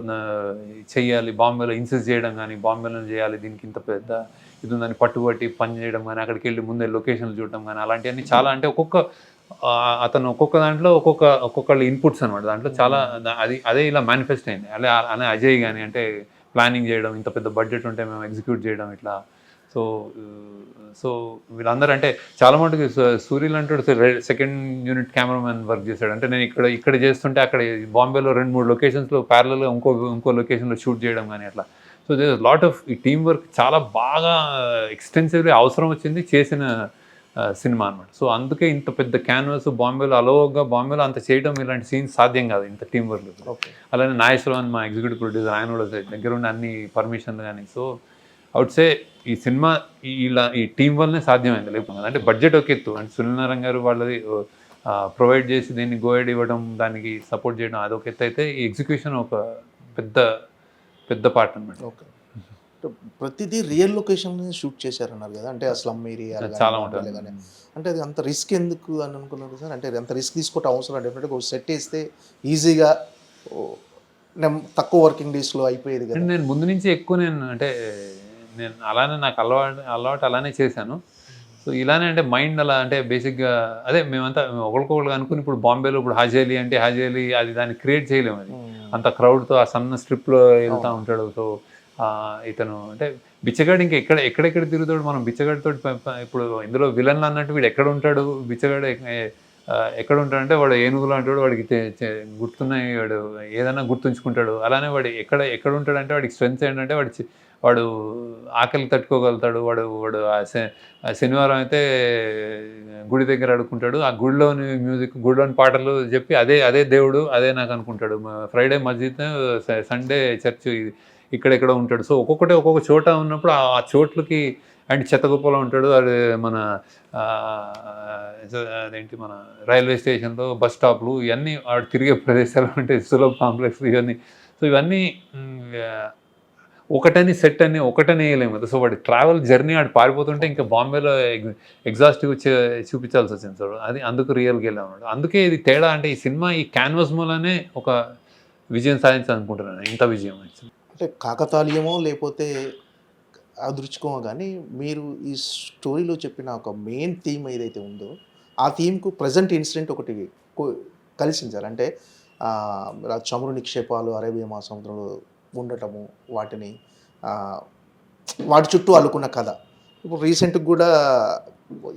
చెయ్యాలి, బాంబేలో ఇన్సిస్ట్ చేయడం కానీ, బాంబేలో చేయాలి, దీనికి ఇంత పెద్ద ఇది ఉందని పట్టుబట్టి పని చేయడం కానీ, అక్కడికి వెళ్ళి ముందే లొకేషన్లు చూడడం కానీ, అలాంటివన్నీ చాలా అంటే అతను ఒక్కొక్క దాంట్లో ఒక్కొక్కళ్ళ ఇన్పుట్స్ అనమాట. దాంట్లో చాలా అదే ఇలా మేనిఫెస్ట్ అయింది. అలా అజయ్ కానీ అంటే ప్లానింగ్ చేయడం, ఇంత పెద్ద బడ్జెట్ ఉంటే మేము ఎగ్జిక్యూట్ చేయడం ఇట్లా. సో వీళ్ళందరూ అంటే చాలా మటుకు సూర్యులు అంటాడు సెకండ్ యూనిట్ కెమెరామెన్ వర్క్ చేశాడు. అంటే నేను ఇక్కడ చేస్తుంటే అక్కడ బాంబేలో 2-3 లొకేషన్స్లో ప్యారలల్గా ఇంకో లొకేషన్లో షూట్ చేయడం కానీ అట్లా. సో దేర్ లాట్ ఆఫ్ ఈ టీమ్ వర్క్ చాలా బాగా ఎక్స్టెన్సివ్లీ అవసరం వచ్చింది చేసిన సినిమా అనమాట. సో అందుకే ఇంత పెద్ద క్యాన్వాస్ బాంబేలో అంత చేయడం, ఇలాంటి సీన్స్ సాధ్యం కాదు ఇంత టీం వర్క్. అలానే నాగేశ్వరరావు మా ఎగ్జిక్యూటివ్ ప్రొడ్యూసర్, ఆయన కూడా దగ్గర ఉండి అన్ని పర్మిషన్లు కానీ. సో అవుట్ సే ఈ సినిమా ఈ టీం వల్లనే సాధ్యమైంది. లేకపోతే అంటే బడ్జెట్ ఒక ఎత్తు, అంటే సునీల్ నారాయణ గారు వాళ్ళది ప్రొవైడ్ చేసి దీన్ని గోయడ్ ఇవ్వడం, దానికి సపోర్ట్ చేయడం అదొక ఎత్తు అయితే, ఈ ఎగ్జిక్యూషన్ ఒక పెద్ద పార్ట్ అనమాట. ఓకే. ప్రతిదీ రియల్ లొకేషన్ షూట్ చేశారన్నారు కదా, అంటే ఆ స్లమ్ ఏరియా చాలా ఉంటుంది. అంటే అది అంత రిస్క్ ఎందుకు అని అనుకున్నారు సార్? అంటే అంత రిస్క్ తీసుకోవటం అవసరం? డెఫినెట్గా ఒక సెట్ వేస్తే ఈజీగా తక్కువ వర్కింగ్ డేస్లో అయిపోయేది కదా. నేను ముందు నుంచి ఎక్కువ నేను అలానే నాకు అలవాటు అలానే చేశాను. సో ఇలానే అంటే మైండ్ అలా అంటే బేసిక్గా అదే మేమంతా ఒకరికొకరు అనుకుని ఇప్పుడు బాంబేలో ఇప్పుడు హాజేలి అది దాన్ని క్రియేట్ చేయలేము. అది అంత క్రౌడ్తో ఆ సన్న స్ట్రిప్లో వెళ్తూ ఉంటాడు. సో ఇతను అంటే బిచ్చగాడు ఇంకా ఎక్కడెక్కడ తిరుగుతాడు. మనం బిచ్చగాడితో ఇప్పుడు ఇందులో విలన్లు అన్నట్టు వీడు ఎక్కడ ఉంటాడు, బిచ్చగాడు ఎక్కడ ఉంటాడంటే వాడు ఏనుగులో అంటాడు, వాడికి గుర్తున్నాయి, వాడు ఏదైనా గుర్తుంచుకుంటాడు. అలానే వాడు ఎక్కడ ఉంటాడంటే వాడికి స్ట్రెంగ్త్ ఏంటంటే వాడు ఆకలికి తట్టుకోగలుగుతాడు, వాడు వాడు ఆ శనివారం అయితే గుడి దగ్గర అడుక్కుంటాడు, ఆ గుడిలోని మ్యూజిక్, గుడిలోని పాటలు చెప్పి అదే అదే దేవుడు అదే నాకు అనుకుంటాడు. ఫ్రైడే మస్జిద్, సండే చర్చ్, ఇక్కడెక్కడ ఉంటాడు. సో ఒక్కొక్కటి ఒక్కొక్క చోట ఉన్నప్పుడు ఆ చోట్లకి అండ్ చెత్తగొప్పలో ఉంటాడు. అది మన అదేంటి మన రైల్వే స్టేషన్లో, బస్ స్టాప్లు, ఇవన్నీ వాడు తిరిగే ప్రదేశాలు ఉంటాయి, సులభ్ కాంప్లెక్స్ ఇవన్నీ. సో ఇవన్నీ ఒకటని సెట్ అని ఒకటని వేయలేము కదా. సో వాడి ట్రావెల్ జర్నీ ఆడు పారిపోతుంటే ఇంకా బాంబేలో ఎగ్జాస్టివ్ చూపించాల్సి వచ్చింది. సో అది అందుకు రియల్గా వెళ్ళామన్నాడు. అందుకే ఇది తేడా. అంటే ఈ సినిమా ఈ క్యాన్వాస్ మూలనే ఒక విజయం సాధించాలనుకుంటున్నాను, ఇంత విజయం యాక్చువల్లీ. అంటే కాకతాళీయమో లేకపోతే అదృచ్ఛికమో కానీ మీరు ఈ స్టోరీలో చెప్పిన ఒక మెయిన్ థీమ్ ఏదైతే ఉందో ఆ థీమ్కు ప్రజెంట్ ఇన్సిడెంట్ ఒకటి కలిసింది సార్. అంటే చమురు నిక్షేపాలు అరేబియా మహాసముద్రంలో ఉండటము, వాటిని వాటి చుట్టూ అల్లుకున్న కథ. ఇప్పుడు రీసెంట్గా కూడా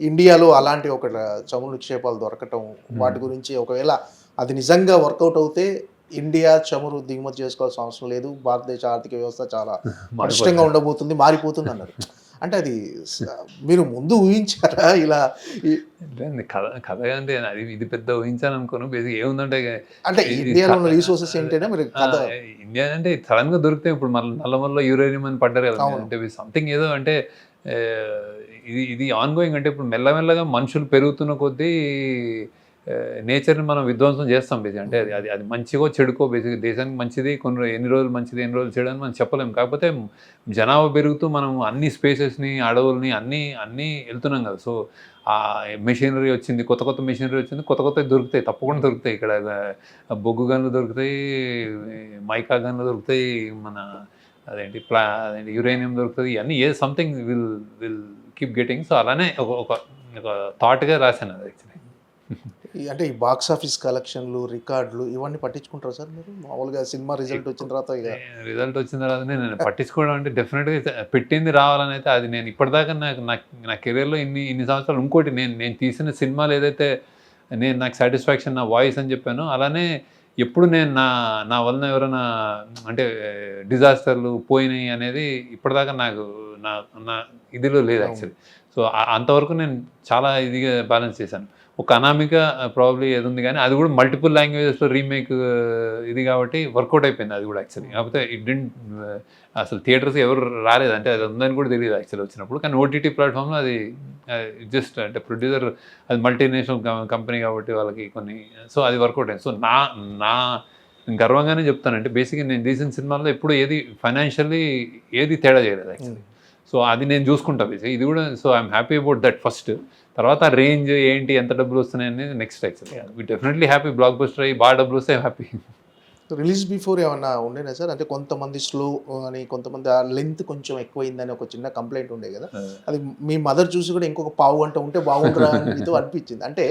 ఇండియాలో అలాంటి ఒక చమురు నిక్షేపాలు దొరకటం, వాటి గురించి ఒకవేళ అది నిజంగా వర్కౌట్ అవుతే ఇండియా చమురు దిగుమతి చేసుకోవాల్సిన అవసరం లేదు, భారతదేశ ఆర్థిక వ్యవస్థ చాలా పటిష్టంగా ఉండబోతుంది, మారిపోతుంది అన్నారు. అంటే అది మీరు ముందు ఊహించారా ఇలా? కథ కథ అంటే అది ఇది పెద్ద ఊహించాను అనుకోను. బేసిక్ ఏముందంటే అంటే ఇండియాలో ఉన్న రీసోర్సెస్ ఏంటంటే మీరు కథ ఇండియా అంటే సడన్ గా దొరికితే ఇప్పుడు మళ్ళీ నల్లమల్లో యూరేనియం అని పడ్డారు కదా. అంటే సంథింగ్ ఏదో అంటే ఇది ఇది ఆన్ గోయింగ్. అంటే ఇప్పుడు మెల్లమెల్లగా మనుషులు పెరుగుతున్న కొద్దీ నేచర్ని మనం విధ్వంసం చేస్తాం బేసిక్. అంటే అది అది మంచిగో చెడుకో బేసిక్ దేశానికి మంచిది ఎన్ని రోజులు మంచిది ఎన్ని రోజులు చెడు అని మనం చెప్పలేము. కాకపోతే జనాభా పెరుగుతూ మనం అన్ని స్పేసెస్ని అడవుల్ని అన్నీ వెళ్తున్నాం కదా. సో ఆ మెషినరీ వచ్చింది, కొత్త కొత్త మెషినరీ వచ్చింది, కొత్త కొత్తవి దొరుకుతాయి, తప్పకుండా దొరుకుతాయి. ఇక్కడ బొగ్గు గన్లు దొరుకుతాయి, మైకా గన్లు దొరుకుతాయి, మన అదేంటి యురేనియం దొరుకుతుంది, ఇవన్నీ something will keep getting. So అలానే ఒక థాట్గా రాశాను అది యాక్చువల్లీ. అంటే ఈ బాక్స్ ఆఫీస్ కలెక్షన్లు, రికార్డులు ఇవన్నీ పట్టించుకుంటారా సార్ మీరు? మామూలుగా సినిమా రిజల్ట్ వచ్చిన తర్వాత వచ్చిన తర్వాత నేను పట్టించుకోవడం అంటే డెఫినెట్గా పెట్టింది రావాలని అయితే అది నేను ఇప్పటిదాకా నా కెరీర్లో ఇన్ని సంవత్సరాలు. ఇంకోటి నేను తీసిన సినిమాలు ఏదైతే నాకు సాటిస్ఫాక్షన్ నా వాయిస్ అని చెప్పాను, అలానే ఎప్పుడు నేను నా వలన ఎవరైనా అంటే డిజాస్టర్లు పోయినాయి అనేది ఇప్పటిదాకా నాకు నా ఇదిలో లేదు యాక్చువల్లీ. సో అంతవరకు నేను చాలా ఇదిగా బ్యాలెన్స్ చేశాను. ఒక అనామిక ప్రాబ్లీ ఏది ఉంది కానీ అది కూడా మల్టిపుల్ లాంగ్వేజెస్లో రీమేక్ ఇది కాబట్టి వర్కౌట్ అయిపోయింది అది కూడా యాక్చువల్లీ. కాకపోతే అసలు థియేటర్స్ ఎవరు రాలేదు, అంటే అది ఉందని కూడా తెలియదు యాక్చువల్లీ వచ్చినప్పుడు. కానీ ఓటీటీ ప్లాట్ఫామ్లో అది జస్ట్ అంటే ప్రొడ్యూసర్ అది మల్టీనేషనల్ కంపెనీ కాబట్టి వాళ్ళకి కొన్ని, సో అది వర్కౌట్ అయింది. సో నా గర్వంగానే చెప్తానంటే బేసిక్గా నేను తీసిన సినిమాల్లో ఎప్పుడు ఏది ఫైనాన్షియల్లీ ఏది తేడా చేయలేదు యాక్చువల్లీ. సో అది నేను చూసుకుంటా బేసిక్ ఇది కూడా. So I'm happy about that first. తర్వాత రేంజ్ ఏంటి, ఎంత డబ్బులు వస్తున్నాయి అనేది next actually. We definitely happy. Blockbuster అయ్యి బాగా డబ్బులు వస్తే హ్యాపీ. రిలీజ్ బిఫోర్ ఏమన్నా ఉండేనా సార్? అంటే కొంతమంది స్లో అని, కొంతమంది ఆ లెంత్ కొంచెం ఎక్కువైందని ఒక చిన్న కంప్లైంట్ ఉండే కదా. అది మీ మదర్ చూసి కూడా ఇంకొక పావు గంట ఉంటే బాగుంటుందా అని మీతో అనిపించింది. అంటే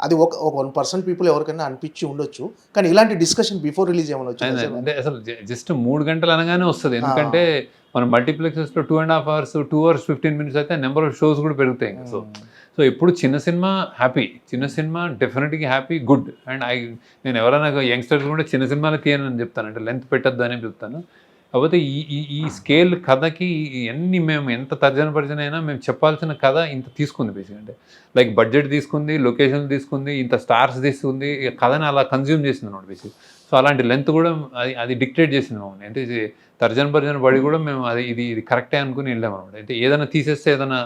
అది ఒక 1% పీపుల్ ఎవరికైనా అనిపించి ఉండొచ్చు, కానీ ఇలాంటి డిస్కషన్ బిఫోర్ రిలీజ్ ఏమైనా వచ్చింది? అంటే అసలు జస్ట్ 3 గంటలు అనగానే వస్తుంది. ఎందుకంటే మన మల్టీప్లెక్సెస్లో 2.5 hours 2 hours 15 minutes అయితే నెంబర్ ఆఫ్ షోస్ కూడా పెరుగుతాయి. సో ఎప్పుడు చిన్న సినిమా హ్యాపీ, చిన్న సినిమా డెఫినెట్గా హ్యాపీ, గుడ్. అండ్ నేను ఎవరైనా యంగ్స్టర్స్ కూడా చిన్న సినిమాలు తీయనని చెప్తాను, అంటే లెంత్ పెట్టద్దు అని చెప్తాను. కాకపోతే ఈ స్కేల్ కథకి మేము ఎంత తర్జన అయినా మేము చెప్పాల్సిన కథ ఇంత తీసుకుంది బేసిక్. అంటే లైక్ బడ్జెట్ తీసుకుంది, లొకేషన్ తీసుకుంది, ఇంత స్టార్స్ తీసుకుంది, కథని అలా కన్జ్యూమ్ చేసింది అన్నమాట బేసిక్. సో అలాంటి లెంత్ కూడా అది డిక్టేట్ చేసింది మమ్మల్ని. అంటే తర్జన పడి కూడా మేము ఇది కరెక్టే అనుకుని వెళ్ళాము అనమాట. అంటే ఏదైనా తీసేస్తే ఏదైనా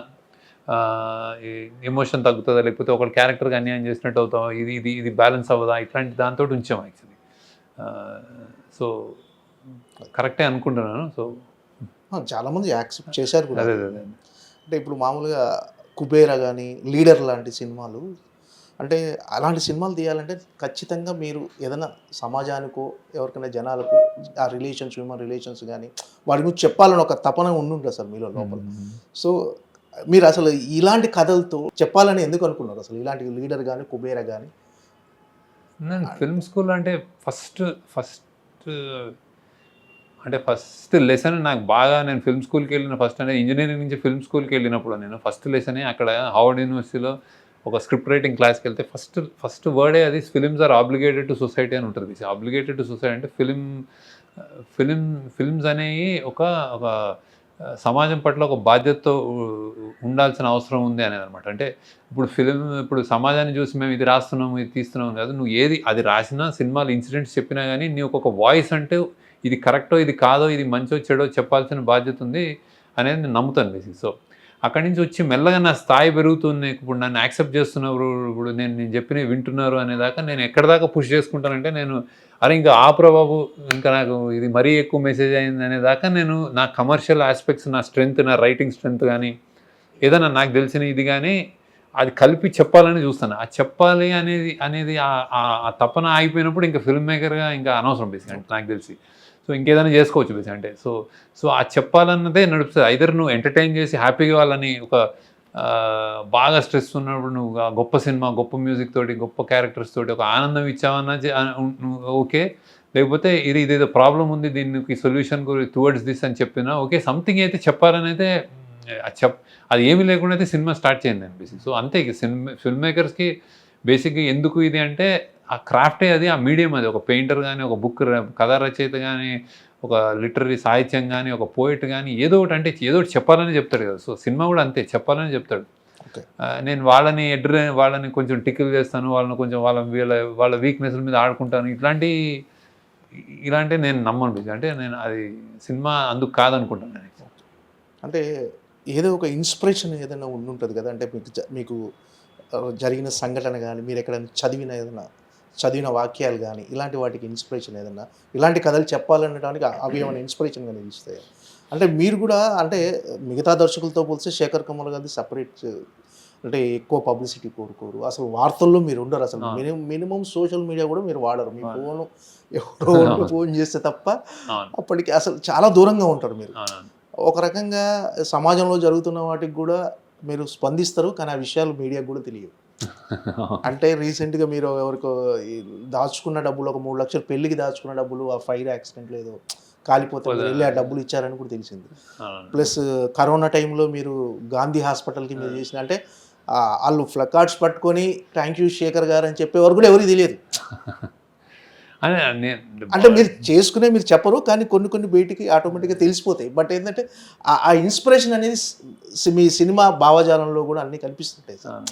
ఎమోషన్ తగ్గుతుందా, లేకపోతే ఒక క్యారెక్టర్కి అన్యాయం చేసినట్టు అవుతాం, ఇది బ్యాలెన్స్ అవ్వదా, ఇట్లాంటి దాంతో ఉంచాం యాక్చువల్లీ. సో కరెక్టే అనుకుంటున్నాను. సో చాలామంది యాక్సెప్ట్ చేశారు కూడా. అదే అంటే ఇప్పుడు మామూలుగా కుబేరా కానీ, లీడర్ లాంటి సినిమాలు, అంటే అలాంటి సినిమాలు తీయాలంటే ఖచ్చితంగా మీరు ఏదైనా సమాజానికో ఎవరికైనా జనాలకు ఆ రిలేషన్స్, హ్యూమన్ రిలేషన్స్ కానీ వాటి గురించి చెప్పాలని ఒక తపన ఉండుంటుంది సార్ మీలో లోపల. సో మీరు అసలు ఇలాంటి కథలతో చెప్పాలని ఎందుకు అనుకున్నారు అసలు? ఇలాంటి లీడర్ కానీ, కుబేరా కానీ. నేను ఫిల్మ్ స్కూల్ అంటే ఫస్ట్ లెసన్ నాకు బాగా, నేను ఫిల్మ్ స్కూల్కి వెళ్ళిన ఫస్ట్ అంటే ఇంజనీరింగ్ నుంచి ఫిల్మ్ స్కూల్కి వెళ్ళినప్పుడు నేను ఫస్ట్ లెసనే అక్కడ హార్వర్డ్ యూనివర్సిటీలో ఒక స్క్రిప్ట్ రైటింగ్ క్లాస్కి వెళ్తే ఫస్ట్ వర్డే అది films are obligated to society అని ఉంటుంది. ఆబ్లిగేటెడ్ టు సొసైటీ అంటే ఫిలిమ్స్ అనేవి ఒక సమాజం పట్ల ఒక బాధ్యతతో ఉండాల్సిన అవసరం ఉంది అనేది అనమాట. అంటే ఇప్పుడు సమాజాన్ని చూసి మేము ఇది రాస్తున్నాము, ఇది తీస్తున్నాము కాదు. నువ్వు ఏది అది రాసినా, సినిమాలు ఇన్సిడెంట్స్ చెప్పినా కానీ నీకు ఒక వాయిస్ అంటే ఇది కరెక్టో, ఇది కాదో, ఇది మంచో, చెడో చెప్పాల్సిన బాధ్యత ఉంది అనేది నేను నమ్ముతాను బేసిక్. సో అక్కడి నుంచి వచ్చి మెల్లగా నా స్థాయి పెరుగుతుంది. ఇప్పుడు నన్ను యాక్సెప్ట్ చేస్తున్నారు, ఇప్పుడు నేను చెప్పినవి వింటున్నారు అనేదాకా నేను ఎక్కడి దాకా పుష్ చేసుకుంటానంటే అరే ఇంకా ఆపురా బాబు, ఇంకా నాకు ఇది మరీ ఎక్కువ మెసేజ్ అయింది అనేదాకా నేను నా కమర్షియల్ ఆస్పెక్ట్స్, నా స్ట్రెంగ్త్, నా రైటింగ్ స్ట్రెంగ్త్ కానీ ఏదైనా నాకు తెలిసిన ఇది కానీ అది కలిపి చెప్పాలని చూస్తాను. ఆ చెప్పాలి అనేది ఆ తపన ఆగిపోయినప్పుడు ఇంకా ఫిల్మ్ మేకర్గా ఇంకా అనవసరం బేసిక్ అంటే నాకు తెలిసి. సో ఇంకేదైనా చేసుకోవచ్చు బేసిక్ అంటే. సో ఆ చెప్పాలన్నదే నడుపుతుంది. ఐదర్ నువ్వు ఎంటర్టైన్ చేసి హ్యాపీగా వాళ్ళని బాగా స్ట్రెస్ ఉన్నప్పుడు నువ్వు గొప్ప సినిమా, గొప్ప మ్యూజిక్ తోటి, గొప్ప క్యారెక్టర్స్ తోటి ఒక ఆనందం ఇచ్చావన్నా ఓకే. లేకపోతే ఇదేదో ప్రాబ్లం ఉంది, దీనికి సొల్యూషన్ టువర్డ్స్ దిస్ అని చెప్పినా ఓకే. సంథింగ్ అయితే చెప్పాలని అయితే అది ఏమీ లేకుండా అయితే సినిమా స్టార్ట్ చేయండి అనిపిస్తుంది. సో అంతే ఫిల్మ్ మేకర్స్కి బేసిక్గా ఎందుకు ఇది అంటే ఆ క్రాఫ్టే అది, ఆ మీడియం అది. ఒక పెయింటర్ కానీ, ఒక బుక్ కథా రచయిత కానీ, ఒక లిటరరీ సాహిత్యం కానీ, ఒక పోయిట్ కానీ ఏదో ఒకటి చెప్పాలని చెప్తాడు కదా. సో సినిమా కూడా అంతే, చెప్పాలని చెప్తాడు. నేను వాళ్ళని కొంచెం టికిల్ చేస్తాను, వాళ్ళని కొంచెం వాళ్ళ వీక్నెస్ల మీద ఆడుకుంటాను, ఇలాంటి నేను నమ్మను. అంటే నేను అది సినిమా అందుకు కాదనుకుంటాను నేను. అంటే ఏదో ఒక ఇన్స్పిరేషన్ ఏదైనా ఉంటుంది కదా. అంటే మీకు జరిగిన సంఘటన కానీ, మీరు ఎక్కడైనా చదివిన వాక్యాలు కానీ, ఇలాంటి వాటికి ఇన్స్పిరేషన్ ఏదన్నా, ఇలాంటి కథలు చెప్పాలనడానికి అవి ఏమైనా ఇన్స్పిరేషన్గా నిలుస్తాయి. అంటే మీరు కూడా అంటే మిగతా దర్శకులతో పోలిస్తే శేఖర్ కమల్ గారిది సపరేట్, అంటే ఎక్కువ పబ్లిసిటీ కోరుకోరు, అసలు వార్తల్లో మీరు ఉండరు, అసలు మినిమం సోషల్ మీడియా కూడా మీరు వాడరు. మీ ఫోను ఎవరో ఫోన్ చేస్తే తప్ప అప్పటికి అసలు చాలా దూరంగా ఉంటారు మీరు. ఒక రకంగా సమాజంలో జరుగుతున్న వాటికి కూడా మీరు స్పందిస్తారు, కానీ ఆ విషయాలు మీడియాకు కూడా తెలియవు. అంటే రీసెంట్గా మీరు ఎవరికో దాచుకున్న డబ్బులు, ఒక 3 లక్షలు పెళ్ళికి దాచుకున్న డబ్బులు ఆ ఫైర్ యాక్సిడెంట్లో ఏదో కాలిపోతే వెళ్ళి ఆ డబ్బులు ఇచ్చారని కూడా తెలిసింది. ప్లస్ కరోనా టైంలో మీరు గాంధీ హాస్పిటల్కి మీరు చేసిన, అంటే వాళ్ళు ప్లకార్డ్స్ పట్టుకొని థ్యాంక్ యూ శేఖర్ గారు అని చెప్పేవారు కూడా ఎవరికి తెలియదు. అంటే మీరు చెప్పరు, కానీ కొన్ని బయటికి ఆటోమేటిక్గా తెలిసిపోతాయి. బట్ ఏంటంటే ఆ ఇన్స్పిరేషన్ అనేది మీ సినిమా భావజాలంలో కూడా అన్నీ కనిపిస్తుంటాయి సార్.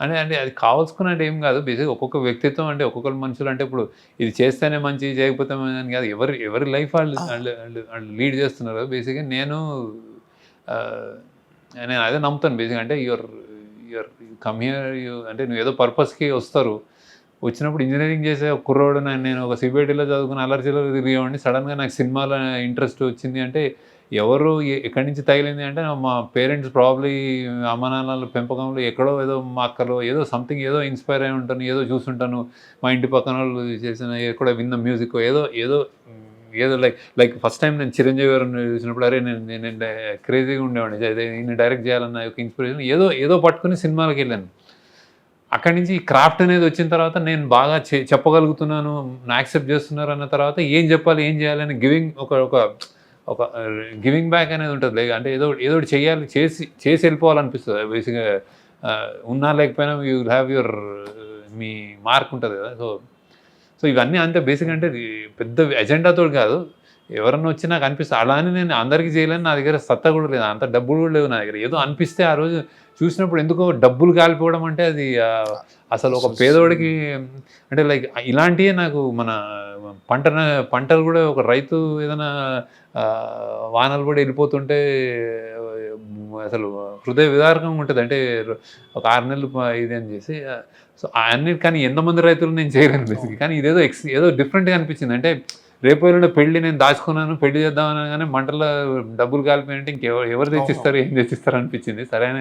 అంటే అది కావాల్సుకున్నట్టు ఏం కాదు. బేసిక్ ఒక్కొక్క వ్యక్తిత్వం, అంటే ఒక్కొక్కరు మనుషులు అంటే ఇప్పుడు ఇది చేస్తేనే మంచి, చేయకపోతే అని కాదు. ఎవరి లైఫ్ వాళ్ళు లీడ్ చేస్తున్నారు. బేసిక్గా నేను అదే నమ్ముతాను బేసిక్. అంటే యువర్ కమ్ హియర్, అంటే నువ్వు ఏదో పర్పస్కి వస్తారు. వచ్చినప్పుడు ఇంజనీరింగ్ చేసే ఒక కుర్రోడు, నేను ఒక సిబిఐటీలో చదువుకుని అలర్జీలో తిరిగేవాడిని. సడన్గా నాకు సినిమాలో ఇంట్రెస్ట్ వచ్చింది అంటే ఎవరు ఎక్కడి నుంచి తగిలింది అంటే మా పేరెంట్స్ ప్రాబ్లీ అమ్మ నాన్నల పెంపకంలో ఎక్కడో ఏదో మా అక్కలో ఏదో సంథింగ్ ఏదో ఇన్స్పైర్ అయి ఉంటాను, ఏదో చూస్తుంటాను. మా ఇంటి పక్కన వాళ్ళు చేసిన ఎక్కడో విన్న మ్యూజిక్ ఏదో లైక్ ఫస్ట్ టైం నేను చిరంజీవి గారిని చూసినప్పుడు అరే నేను క్రేజీగా ఉండేవాడిని, ఈయన డైరెక్ట్ చేయాలన్న ఒక ఇన్స్పిరేషన్ ఏదో పట్టుకుని సినిమాలకు వెళ్ళాను. అక్కడి నుంచి ఈ క్రాఫ్ట్ అనేది వచ్చిన తర్వాత నేను బాగా చెప్పగలుగుతున్నాను, నా యాక్సెప్ట్ చేస్తున్నారు అన్న తర్వాత ఏం చెప్పాలి, ఏం చేయాలని ఒక గివింగ్ బ్యాక్ అనేది ఉంటుంది. అంటే ఏదో చేయాలి, చేసి వెళ్ళిపోవాలనిపిస్తుంది బేసిక్గా. ఉన్నా లేకపోయినా you will have me mark ఉంటుంది కదా. సో ఇవన్నీ అంతే బేసిక్. అంటే పెద్ద ఎజెండాతో కాదు, ఎవరన్నా వచ్చి నాకు అనిపిస్తుంది. అలా అని నేను అందరికీ చేయలేని, నా దగ్గర సత్తా కూడా లేదు, అంత డబ్బులు కూడా లేవు నా దగ్గర. ఏదో అనిపిస్తే ఆ రోజు చూసినప్పుడు ఎందుకో డబ్బులు కాలిపోవడం అంటే అది అసలు ఒక పేదోడికి అంటే లైక్ ఇలాంటివే నాకు మన పంటలు కూడా ఒక రైతు ఏదైనా వానలు కూడా వెళ్ళిపోతుంటే అసలు హృదయ విదారకంగా ఉంటుంది. అంటే ఒక 6 నెలలు ఇది అని చేసి సో అన్నిటి, కానీ ఎంతమంది రైతులు నేను చేయలేను బేసిక్. కానీ ఇదేదో ఏదో డిఫరెంట్గా అనిపించింది. అంటే రేపు వెళ్ళిన పెళ్ళి నేను దాచుకున్నాను, పెళ్లి చేద్దామని కానీ మంటలో డబ్బులు కాలిపోయింటే ఎవరు తెచ్చిస్తారు, ఏం తెచ్చిస్తారు అనిపించింది. సరైన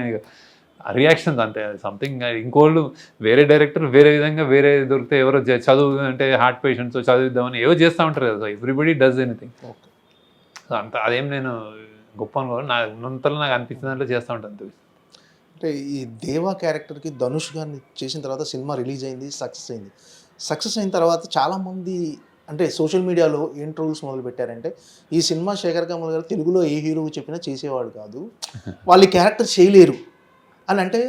రియాక్షన్స్ అంతే. సంథింగ్ ఇంకోళ్ళు వేరే డైరెక్టర్ వేరే విధంగా వేరే దొరికితే ఎవరో చదువు అంటే హార్ట్ పేషెంట్స్ చదివిద్దామని ఏవో చేస్తూ ఉంటారు కదా. Everybody does anything. సో అంత అదేం నేను గొప్ప అనుకోవాలి, నా ఉన్నంతలో నాకు అనిపించిన దాంట్లో చేస్తూ ఉంటాను అంతే. అంటే ఈ దేవా క్యారెక్టర్కి ధనుష్ గారిని చేసిన తర్వాత సినిమా రిలీజ్ అయింది, సక్సెస్ అయిన తర్వాత చాలామంది అంటే సోషల్ మీడియాలో ఏం ట్రోల్స్ మొదలు పెట్టారంటే, ఈ సినిమా శేఖర్ కమల్ గారు తెలుగులో ఏ హీరోకి చెప్పినా చేసేవాడు కాదు, వాళ్ళు క్యారెక్టర్ చేయలేరు అని. అంటే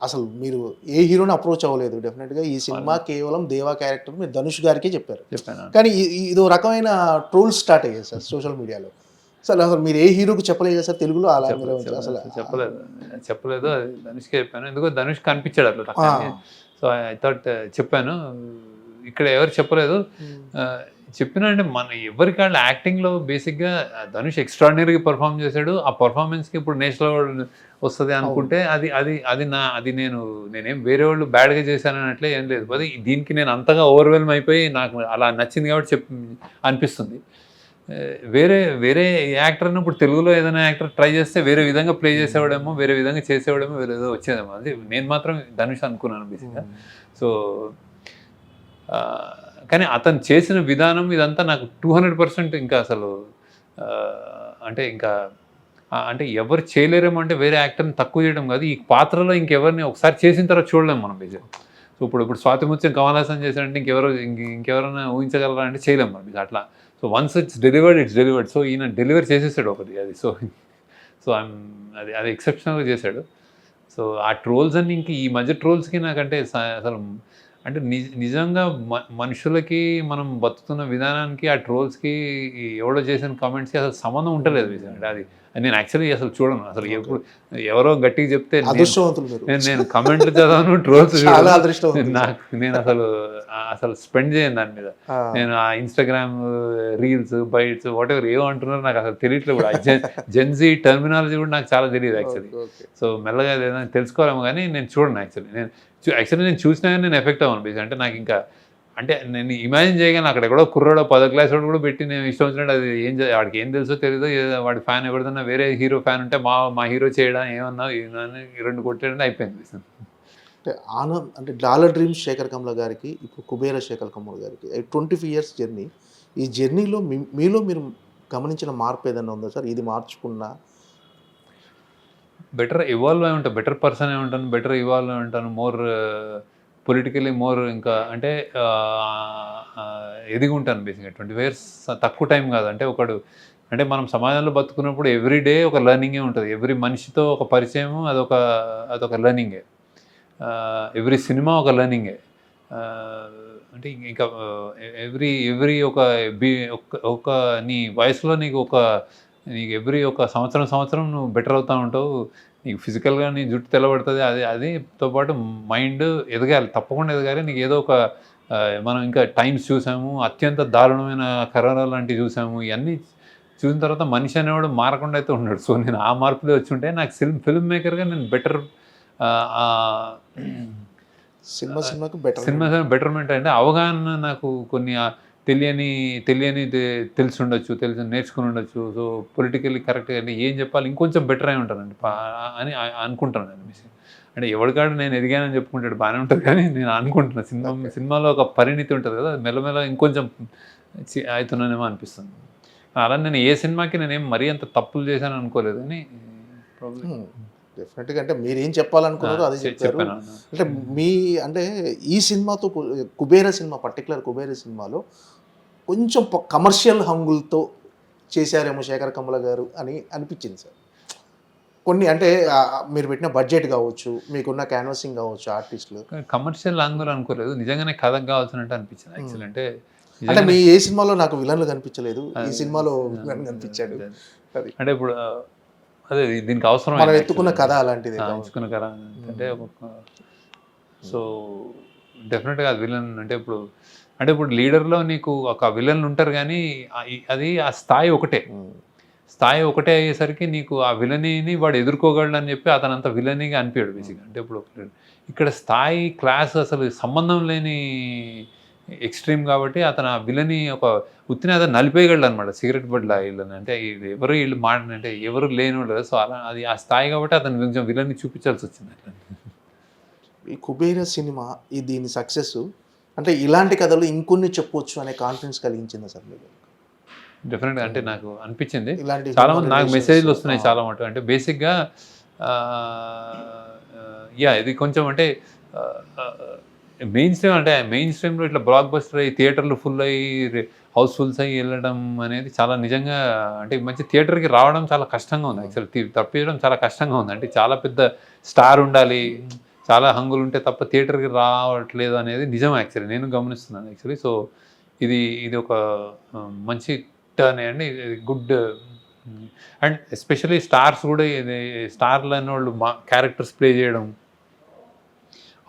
అసలు మీరు ఏ హీరోని అప్రోచ్ అవ్వలేదు. డెఫినెట్గా ఈ సినిమా కేవలం దేవా క్యారెక్టర్ మీరు ధనుష్ గారికే చెప్పారు. కానీ ఇదో రకమైన ట్రోల్స్ స్టార్ట్ అయ్యాయి సార్ సోషల్ మీడియాలో. సార్ అసలు మీరు ఏ హీరోకి చెప్పలేదు కదా సార్ తెలుగులో అలా మీరు అసలు చెప్పలేదు అది ధనుష్కే చెప్పాను, ఎందుకో ధనుష్ కనిపించాడు అట్లా. సో ఐ థాట్ చెప్పాను, ఇక్కడ ఎవరు చెప్పలేదు. చెప్పినా అంటే మన ఎవరికి వాళ్ళు యాక్టింగ్లో బేసిక్గా ధనుష్ ఎక్స్ట్రాడినరీగా పర్ఫామ్ చేశాడు. ఆ పర్ఫార్మెన్స్కి ఇప్పుడు నేషనల్ అవార్డు వస్తుంది అనుకుంటే అది నేనేం వేరే వాళ్ళు బ్యాడ్గా చేశాను అట్లే ఏం లేదు. అది దీనికి నేను అంతగా ఓవర్వెల్మ్ అయిపోయి నాకు అలా నచ్చింది కాబట్టి అనిపిస్తుంది. వేరే వేరే యాక్టర్ని ఇప్పుడు తెలుగులో ఏదైనా యాక్టర్ ట్రై చేస్తే వేరే విధంగా ప్లే చేసేవాడేమో, వేరే విధంగా చేసేవాడేమో, వేరే ఏదో వచ్చేదేమో. అది నేను మాత్రం ధనుష్ అనుకున్నాను బేసిక్గా. సో కానీ అతను చేసిన విధానం ఇదంతా నాకు 200% ఇంకా అసలు అంటే ఎవరు చేయలేరేమో, అంటే వేరే యాక్టర్ని తక్కువ చేయడం కాదు, ఈ పాత్రలో ఇంకెవరిని ఒకసారి చేసిన తర్వాత చూడలేము మనం బేసిక్గా. సో ఇప్పుడు స్వాతి ముత్యం కమల్ హాసన్ చేశాడంటే ఇంకెవరైనా ఊహించగలరా అంటే చేయలేము మనం అట్లా. So once it's delivered. So ఈయన డెలివర్ చేసేసాడు ఒకటి అది. సో అది ఎక్సెప్షనల్గా చేశాడు. సో ఆ ట్రోల్స్ అన్ని ఇంక ఈ మధ్య ట్రోల్స్కి నాకంటే అసలు అంటే నిజంగా మనుషులకి మనం బతుకుతున్న విధానానికి ఆ ట్రోల్స్కి ఎవడో చేసిన కామెంట్స్కి అసలు సంబంధం ఉంటలేదు. అంటే అది నేను యాక్చువల్లీ అసలు చూడను. అసలు ఎప్పుడు ఎవరో గట్టిగా చెప్తే నేను కమెంట్లు చదవను, ట్రోల్స్ నేను అసలు స్పెండ్ చేయను దాని మీద. నేను ఆ ఇన్స్టాగ్రామ్ రీల్స్ బైట్స్ వాటెవర్ ఏమో అంటున్నారో నాకు అసలు తెలియట్లేదు. జెన్జీ టర్మినాలజీ కూడా నాకు చాలా తెలియదు యాక్చువల్లీ. సో మెల్లగా ఏదైనా తెలుసుకోవాలేమో కానీ నేను చూడను యాక్చువల్లీ. నేను చూసినా కానీ నేను ఎఫెక్ట్ అవ్వను బేసిక్. అంటే నాకు ఇంకా అంటే నేను ఇమాజిన్ చేయగానే అక్కడ ఎక్కడో కుర్రాడో 10వ క్లాస్ వాడు కూడా పెట్టి నేను ఇష్టం వచ్చినట్టు అది వాడికి ఏం తెలుసో తెలియదో, వాడి ఫ్యాన్ ఎవరిదన్నా వేరే హీరో ఫ్యాన్ ఉంటే మా హీరో చేయడం ఏమన్నా 2 కొట్టేయడం అయిపోయింది. అంటే అంటే డాలర్ డ్రీమ్స్ శేఖర్ కమ్ల గారికి ఇప్పుడు కుబేర శేఖర్ కమ్ల గారికి 25 years జర్నీ. ఈ జర్నీలో మీలో మీరు గమనించిన మార్పు ఏదైనా ఉందా సార్? ఇది మార్చుకున్నా బెటర్ ఇవాల్వ్ అయి ఉంటాను, బెటర్ పర్సన్ అయి ఉంటాను, బెటర్ ఇవాల్వ్ అయి ఉంటాను, మోర్ పొలిటికలీ మోర్ ఇంకా అంటే ఎదిగి ఉంటాను బేసిక్గా. 25 years తక్కువ టైం కాదు. అంటే అంటే మనం సమాజంలో బతుకున్నప్పుడు ఎవ్రీ డే ఒక లెర్నింగే ఉంటుంది. ఎవ్రీ మనిషితో ఒక పరిచయము అదొక లెర్నింగే. ఎవ్రీ సినిమా ఒక లెర్నింగే. అంటే ఇంకా ఎవ్రీ ఒక నీ వయసులో నీకు ఎవ్రీ ఒక సంవత్సరం నువ్వు బెటర్ అవుతూ ఉంటావు. నీకు ఫిజికల్గా నీ జుట్టు తెల్లబడుతుంది. అదితో పాటు మైండ్ ఎదగాలి, తప్పకుండా ఎదగాలి. నీకు ఏదో ఒక మనం ఇంకా టైమ్స్ చూసాము, అత్యంత దారుణమైన కరోనా లాంటివి చూసాము. ఇవన్నీ చూసిన తర్వాత మనిషి అనేవాడు మారకుండా అయితే ఉన్నాడు. సో నేను ఆ మార్పులో వచ్చి ఉంటే నాకు ఫిల్మ్ మేకర్గా నేను బెటర్ సినిమాకి బెటర్మెంట్ అంటే అవగాహన నాకు కొన్ని తెలియని తెలిసి ఉండొచ్చు, నేర్చుకుని ఉండొచ్చు. సో పొలిటికల్లీ కరెక్ట్గా అంటే ఏం చెప్పాలి ఇంకొంచెం బెటర్ అయి ఉంటానండి అని అనుకుంటాను నేను. అంటే ఎవరికాడు నేను ఎదిగానని చెప్పుకుంటాడు బాగానే ఉంటుంది, కానీ నేను అనుకుంటున్నాను సినిమాలో ఒక పరిణితి ఉంటుంది కదా, మెల్లమెల్ల ఇంకొంచెం అవుతున్నానేమో అనిపిస్తుంది. అలా నేను ఏ సినిమాకి నేనేం మరీ అంత తప్పులు చేశాను అనుకోలేదు. అని డెఫినెట్గా అంటే మీరు ఏం చెప్పాలనుకున్నారో అది చెప్పారు. అంటే ఈ సినిమాతో పర్టికులర్ కుబేర సినిమాలో కొంచెం కమర్షియల్ హంగులతో చేశారేమో శేఖర్ కమ్ల గారు అని అనిపించింది సార్. కొన్ని అంటే మీరు పెట్టిన బడ్జెట్ కావచ్చు, మీకున్న క్యాన్వాసింగ్ కావచ్చు, ఆర్టిస్టులు కమర్షియల్ హంగులు అనుకోలేదు, నిజంగానే కథకు కావాల్సినట్టు అనిపించింది యాక్చువల్. అంటే మీ ఏ సినిమాలో నాకు విలన్లు కనిపించలేదు, ఈ సినిమాలో విలన్ కనిపించాడు. అంటే ఇప్పుడు అదే దీనికి అవసరం మనం ఎత్తుకున్న కథ అలాంటిది ఎంచుకున్న కథ అంటే సో డెఫినెట్గా అది విలన్ అంటే ఇప్పుడు లీడర్లో నీకు ఒక విలన్లు ఉంటారు, కానీ అది ఆ స్థాయి ఒకటే అయ్యేసరికి నీకు ఆ విలనీని వాడు ఎదుర్కోగలడు అని చెప్పి అతనంత విలనీగా అనిపించాడు బేసిక్గా. అంటే ఇప్పుడు ఇక్కడ స్థాయి క్లాస్ అసలు సంబంధం లేని ఎక్స్ట్రీమ్ కాబట్టి అతను ఆ విలని ఒక ఉత్తిని అతను నలిపేయగలడు అనమాట, సిగరెట్ బడ్లా వీళ్ళని. అంటే వీళ్ళు అంటే ఎవరు లేనివాడు. సో అలా అది ఆ స్థాయి కాబట్టి అతను కొంచెం విలని చూపించాల్సి వచ్చింది అట్లా. ఈ కుబేర సినిమా దీని సక్సెస్ అంటే ఇలాంటి కథలు ఇంకొన్ని చెప్పొచ్చు అనే కాన్ఫిడెన్స్ కలిగించిందా సార్ మీరు? డెఫినెట్గా అంటే నాకు అనిపించింది. చాలా మంది నాకు మెసేజ్లు వస్తున్నాయి చాలా మటుకు. అంటే బేసిక్గా ఇది కొంచెం అంటే మెయిన్ స్ట్రీమ్లో ఇట్లా బ్లాక్ బస్టర్ అయ్యి థియేటర్లు ఫుల్ అయ్యి హౌస్ఫుల్స్ అయ్యి వెళ్ళడం అనేది చాలా నిజంగా అంటే మంచి థియేటర్కి రావడం చాలా కష్టంగా ఉంది యాక్చువల్లీ. తప్పించడం చాలా కష్టంగా ఉంది. అంటే చాలా పెద్ద స్టార్ ఉండాలి, చాలా హంగులు ఉంటే తప్ప థియేటర్కి రావట్లేదు అనేది నిజం యాక్చువల్లీ, నేను గమనిస్తున్నాను యాక్చువల్లీ. సో ఇది ఒక మంచి టర్న్ అండి, గుడ్ అండ్ ఎస్పెషలీ స్టార్స్ కూడా స్టార్లు అనే వాళ్ళు మా క్యారెక్టర్స్ ప్లే చేయడం,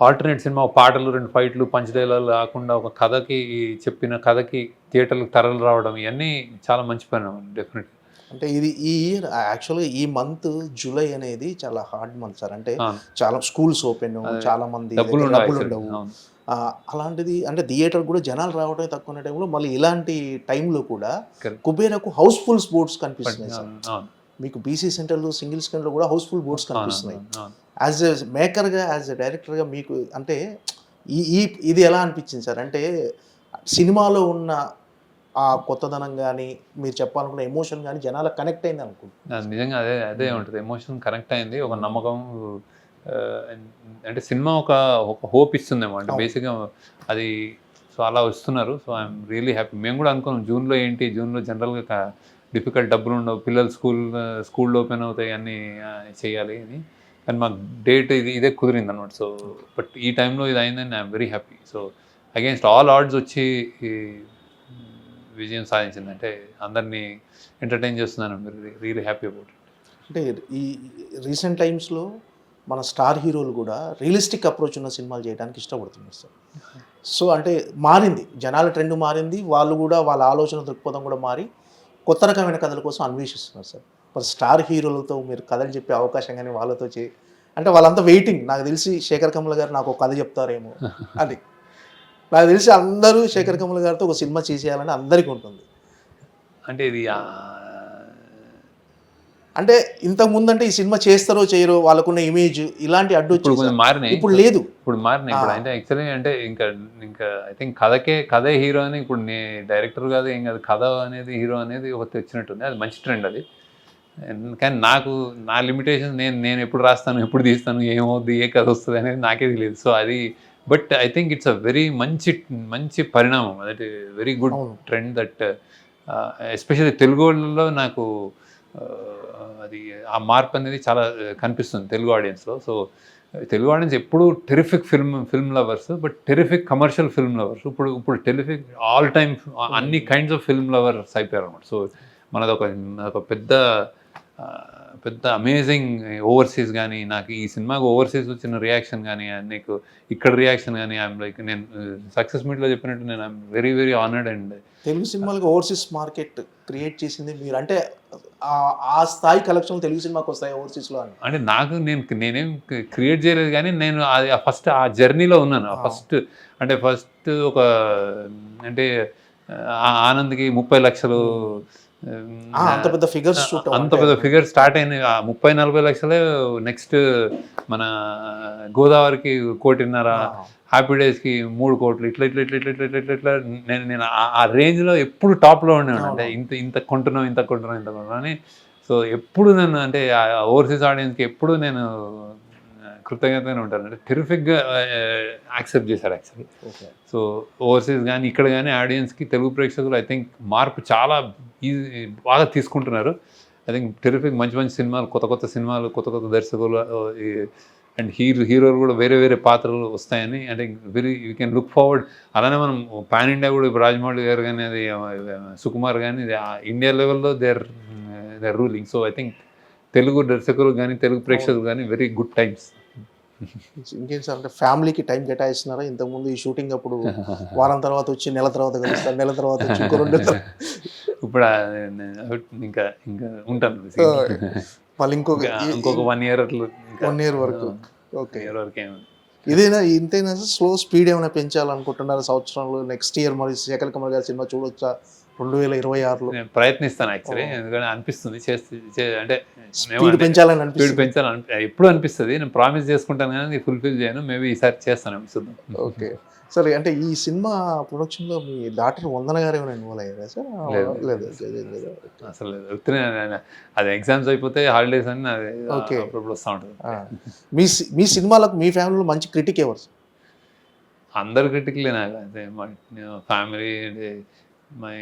ఆల్టర్నేట్ సినిమా పాటలు 2 ఫైట్లు పంచ్ డైలాగులు కాకుండా ఒక కథకి చెప్పిన కథకి థియేటర్లకు తరలి రావడం, ఇవన్నీ చాలా మంచి పని డెఫినెట్గా. అంటే ఇది ఈ ఇయర్ యాక్చువల్గా ఈ మంత్ జూలై అనేది చాలా హార్డ్ మంత్ సార్. అంటే చాలా స్కూల్స్ ఓపెన్, చాలా మంది డబ్బులు ఉండవు. అలాంటిది అంటే థియేటర్ కూడా జనాలు రావడం తక్కువ ఉన్న టైంలో మళ్ళీ ఇలాంటి టైంలో కూడా కుబేరాకు హౌస్ఫుల్ బోర్డ్స్ కనిపిస్తున్నాయి సార్. మీకు బీసీ సెంటర్లు సింగిల్ స్క్రీన్లో కూడా హౌస్ఫుల్ బోర్డ్స్ కనిపిస్తున్నాయి. యాజ్ ఎ మేకర్గా, యాజ్ ఎ డైరెక్టర్గా మీకు అంటే ఇది ఎలా అనిపించింది సార్? అంటే సినిమాలో ఉన్న ఆ కొత్తదనం కానీ, మీరు చెప్పాలనుకున్న ఎమోషన్ కానీ జనాలకు కనెక్ట్ అయింది అనుకుంటున్నాను. నిజంగా అదే ఉంటుంది, ఎమోషన్ కనెక్ట్ అయింది, ఒక నమ్మకం. అంటే సినిమా ఒక హోప్ ఇస్తుందేమో అంటే బేసిక్గా అది. సో అలా వస్తున్నారు. So I'm really happy. మేము కూడా అనుకున్నాం జూన్లో జనరల్గా డిఫికల్ట్, డబ్బులు ఉండవు, పిల్లలు స్కూల్ ఓపెన్ అవుతాయి, అన్నీ చేయాలి అని. కానీ మాకు డేట్ ఇదే కుదిరింది అనమాట. సో బట్ ఈ టైంలో ఇది అయిందని I'm very happy. So against all odds వచ్చి విజయం సాధించిందంటే అందరినీ ఎంటర్టైన్ చేస్తున్నాను. Really happy about it. అంటే ఈ రీసెంట్ టైమ్స్లో మన స్టార్ హీరోలు కూడా రియలిస్టిక్ అప్రోచ్ ఉన్న సినిమాలు చేయడానికి ఇష్టపడుతున్నారు సార్. సో అంటే మారింది, జనాల ట్రెండ్ మారింది, వాళ్ళు కూడా వాళ్ళ ఆలోచన దృక్పథం కూడా మారి కొత్త రకమైన కథల కోసం అన్వేషిస్తున్నారు సార్. మరి స్టార్ హీరోలతో మీరు కథలు చెప్పే అవకాశం కానీ వాళ్ళతో అంటే వాళ్ళంతా వెయిటింగ్. నాకు తెలిసి శేఖర్ కమల గారు నాకు ఒక కథ చెప్తారేమో అది. నాకు తెలిసి అందరూ శేఖర్ కమల గారితో ఒక సినిమా చేసేయాలని అందరికీ ఉంటుంది. అంటే ఇది అంటే ఇంతకుముందు అంటే ఈ సినిమా చేస్తారో చేయరో వాళ్ళకున్న ఇమేజ్ ఇలాంటి అడ్డు మారినాయి. ఇప్పుడు లేదు, ఇప్పుడు మారినాయి. ఇప్పుడు అంటే యాక్చువల్లీ అంటే ఇంకా ఐ థింక్ కథే హీరో అని. ఇప్పుడు డైరెక్టర్ కాదు, ఏం కాదు, కథ అనేది హీరో అనేది ఒక తెచ్చినట్టుంది. అది మంచి ట్రెండ్ అది. కానీ నా లిమిటేషన్, నేను ఎప్పుడు రాస్తాను, ఎప్పుడు తీస్తాను, ఏమవుద్ది, ఏ కథ వస్తుంది అనేది నాకే తెలియదు. సో అది but I think it's a very మంచి పరిణామం. That very good trend that especially Telugu వాళ్ళలో నాకు అది ఆ మార్పు అనేది చాలా కనిపిస్తుంది తెలుగు ఆడియన్స్లో. సో తెలుగు ఆడియన్స్ ఎప్పుడు terrific film lovers, but terrific commercial film lovers. ఇప్పుడు టెరిఫిక్ ఆల్ టైమ్ అన్ని కైండ్స్ ఆఫ్ ఫిల్మ్ లవర్స్ అయిపోయారు అనమాట. సో మనది ఒక పెద్ద అమేజింగ్ ఓవర్సీస్. కానీ నాకు ఈ సినిమాకి ఓవర్సీస్ వచ్చిన రియాక్షన్ కానీ, నీకు ఇక్కడ రియాక్షన్ కానీ, ఐఎమ్ లైక్, నేను సక్సెస్ మీట్లో చెప్పినట్టు నేను I'm very very honoured. And Telugu సినిమాలకు ఓవర్సీస్ మార్కెట్ క్రియేట్ చేసింది మీరు. అంటే ఆ స్థాయి కలెక్షన్ తెలుగు సినిమాకి వస్తాయి ఓవర్సీస్లో అని. అంటే నేనేం క్రియేట్ చేయలేదు, కానీ నేను ఫస్ట్ ఆ జర్నీలో ఉన్నాను. ఫస్ట్ ఒక అంటే ఆనంద్కి 30 లక్షలు అంత పెద్ద ఫిగర్ స్టార్ట్ అయింది. 30-40 లక్షలే. నెక్స్ట్ మన గోదావరికి 1.5 కోటి, హ్యాపీ డేస్కి 3 కోట్లు, ఇట్లా నేను ఆ రేంజ్లో ఎప్పుడు టాప్లో ఉండేవాడు. అంటే ఇంత కొంటున్నాం అని. సో ఎప్పుడు నేను అంటే ఓవర్సీస్ ఆడియన్స్కి ఎప్పుడు నేను కృతజ్ఞతగానే ఉంటాను. అంటే టెరిఫిక్గా యాక్సెప్ట్ చేశారు యాక్చువల్లీ. సో ఓవర్సీస్ కానీ ఇక్కడ కానీ ఆడియన్స్కి, తెలుగు ప్రేక్షకులు ఐ థింక్ మార్పు చాలా బాగా తీసుకుంటున్నారు. ఐ థింక్ టెరిఫిక్ మంచి సినిమాలు, కొత్త సినిమాలు, కొత్త దర్శకులు అండ్ హీరోలు కూడా వేరే పాత్రలు వస్తాయని అంటే యూ కెన్ లుక్ ఫార్వర్డ్. అలానే మనం పాన్ ఇండియా కూడా ఇప్పుడు రాజమౌళి గారు కానీ, అది సుకుమార్ కానీ, ఇండియా లెవెల్లో they are ruling. So I think Telugu దర్శకులు కానీ, తెలుగు ప్రేక్షకులు కానీ వెరీ గుడ్ టైమ్స్. ఇంకేం సార్, అంటే ఫ్యామిలీకి టైం కేటాయిస్తున్నారా? ఇంతకుముందు ఈ షూటింగ్ అప్పుడు వారం తర్వాత వచ్చి, నెల తర్వాత కలుస్తారు, నెల తర్వాత వచ్చి ఇంకో 2 ఇప్పుడు ఇంకా ఉంటాను మళ్ళీ ఇంకొక 1 year అట్లా, 1 year వరకు. ఓకే, ఏమి ఇదేనా ఇంతేనా స్లో స్పీడ్ ఏమైనా పెంచాలనుకుంటున్నారు సంవత్సరంలో? నెక్స్ట్ ఇయర్ మరి శేఖర్ కమల్ గారి సినిమా చూడొచ్చా 2026లో? నేను ప్రయత్నిస్తాను యాక్చువల్లీ, ఎందుకంటే అనిపిస్తుంది అంటే స్పీడ్ పెంచాలని ఎప్పుడు అనిపిస్తుంది. నేను ప్రామిస్ చేసుకుంటాను కానీ ఫుల్ఫిల్ చేయను. మేబీ ఈసారి చేస్తాను అనిపిస్తుంది. ఓకే సరే, అంటే ఈ సినిమా ప్రొడక్షన్లో మీ డాక్టర్ వందన గారు ఏమైనా ఇన్వాల్వ్ అయ్యారా సార్? లేదు అసలు లేదు. అది ఎగ్జామ్స్ అయిపోతే హాలిడేస్ అని ఓకే వస్తూ ఉంటుంది. మీ సినిమాలకు మీ ఫ్యామిలీలో మంచి క్రిటిక్ ఎవరు? అందరు క్రిటిక్లే నాకు. అదే మా family, my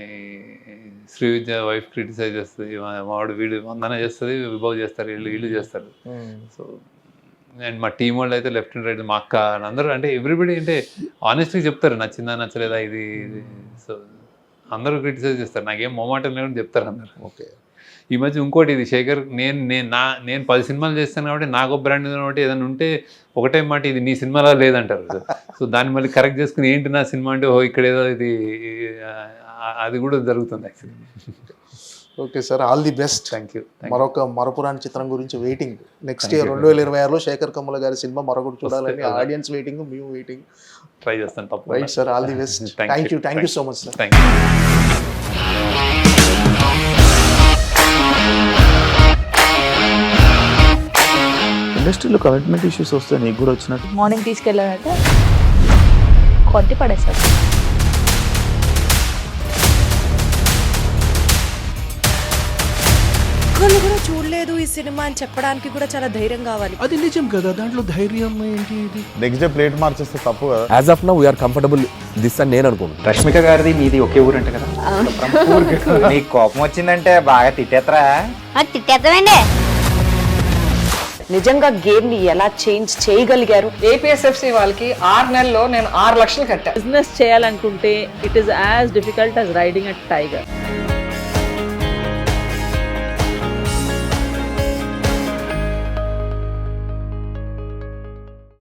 Sri Vidya wife criticize చేస్తుంది, వాడు వీడు వందన చేస్తుంది, విభవ్ చేస్తారు, వీళ్ళు చేస్తారు. సో అండ్ మా టీం వాళ్ళు అయితే లెఫ్ట్ అండ్ రైట్, మా అక్క అందరూ, అంటే ఎవ్రీబడి అంటే ఆనెస్ట్గా చెప్తారు నచ్చిందా నచ్చలేదా ఇది. సో అందరూ క్రిటిసైజ్ చేస్తారు, నాకేం మొమాటం లేకుండా చెప్తారు అందరు. ఓకే, ఈ మధ్య ఇంకోటి ఇది శేఖర్, నేను 10 సినిమాలు చేస్తాను కాబట్టి నాకు బ్రాండ్ ఉంది కాబట్టి ఏదైనా ఉంటే ఒకటే మాట, ఇది నీ సినిమాలో లేదంటారు. సో దాన్ని మళ్ళీ కరెక్ట్ చేసుకుని ఏంటి నా సినిమా అంటే, ఓ ఇక్కడ ఏదో ఇది, అది కూడా జరుగుతుంది actually. Okay sir, all the best. Thank you. మరొక మరపురాని చిత్రం గురించి వెయిటింగ్. నెక్స్ట్ ఇయర్ 2026లో శేఖర్ కమ్ముల గారి సినిమా మరొకటి చూడాలని ఆడియన్స్ వెయిటింగ్, మేము వెయిటింగ్. ట్రై చేస్తాను తప్ప. Right sir, all the best. Thank you so much sir. Thank you. ఇండస్ట్రీలో కమిట్మెంట్ ఇష్యూస్ వస్తే నీకు కూడా వచ్చినట్టు? మార్నింగ్ తీసుకెళ్ళానంటే కొట్టి పడేస్తారు. ఒక్కళ్ళు కూడా చూడలేదు ఈ సినిమా అని చెప్పడానికి కూడా చాలా ధైర్యం కావాలి. అది నిజం కదా, దాంట్లో ధైర్యం ఏంటి? ఇది నెక్స్ట్ డే ప్లేట్ మార్చేస్తే తప్పు కదా. As of now we are comfortable this అని నేను అనుకుంటున్నాను. రష్మిక గారిది మీది ఒకే ఊరు అంట కదా? నీకు కోపం వచ్చిందంటే బాగా తిట్టేత్తరా? తిట్టేద్దామండి. నిజంగా గేమ్ ని ఎలా చేంజ్ చేయగలిగారు? ఏపీఎస్ఎఫ్సి వాళ్ళకి 6 నెలల్లో నేను 6 లక్షలు కట్టా. బిజినెస్ చేయాలనుకుంటే it is as difficult as riding a tiger.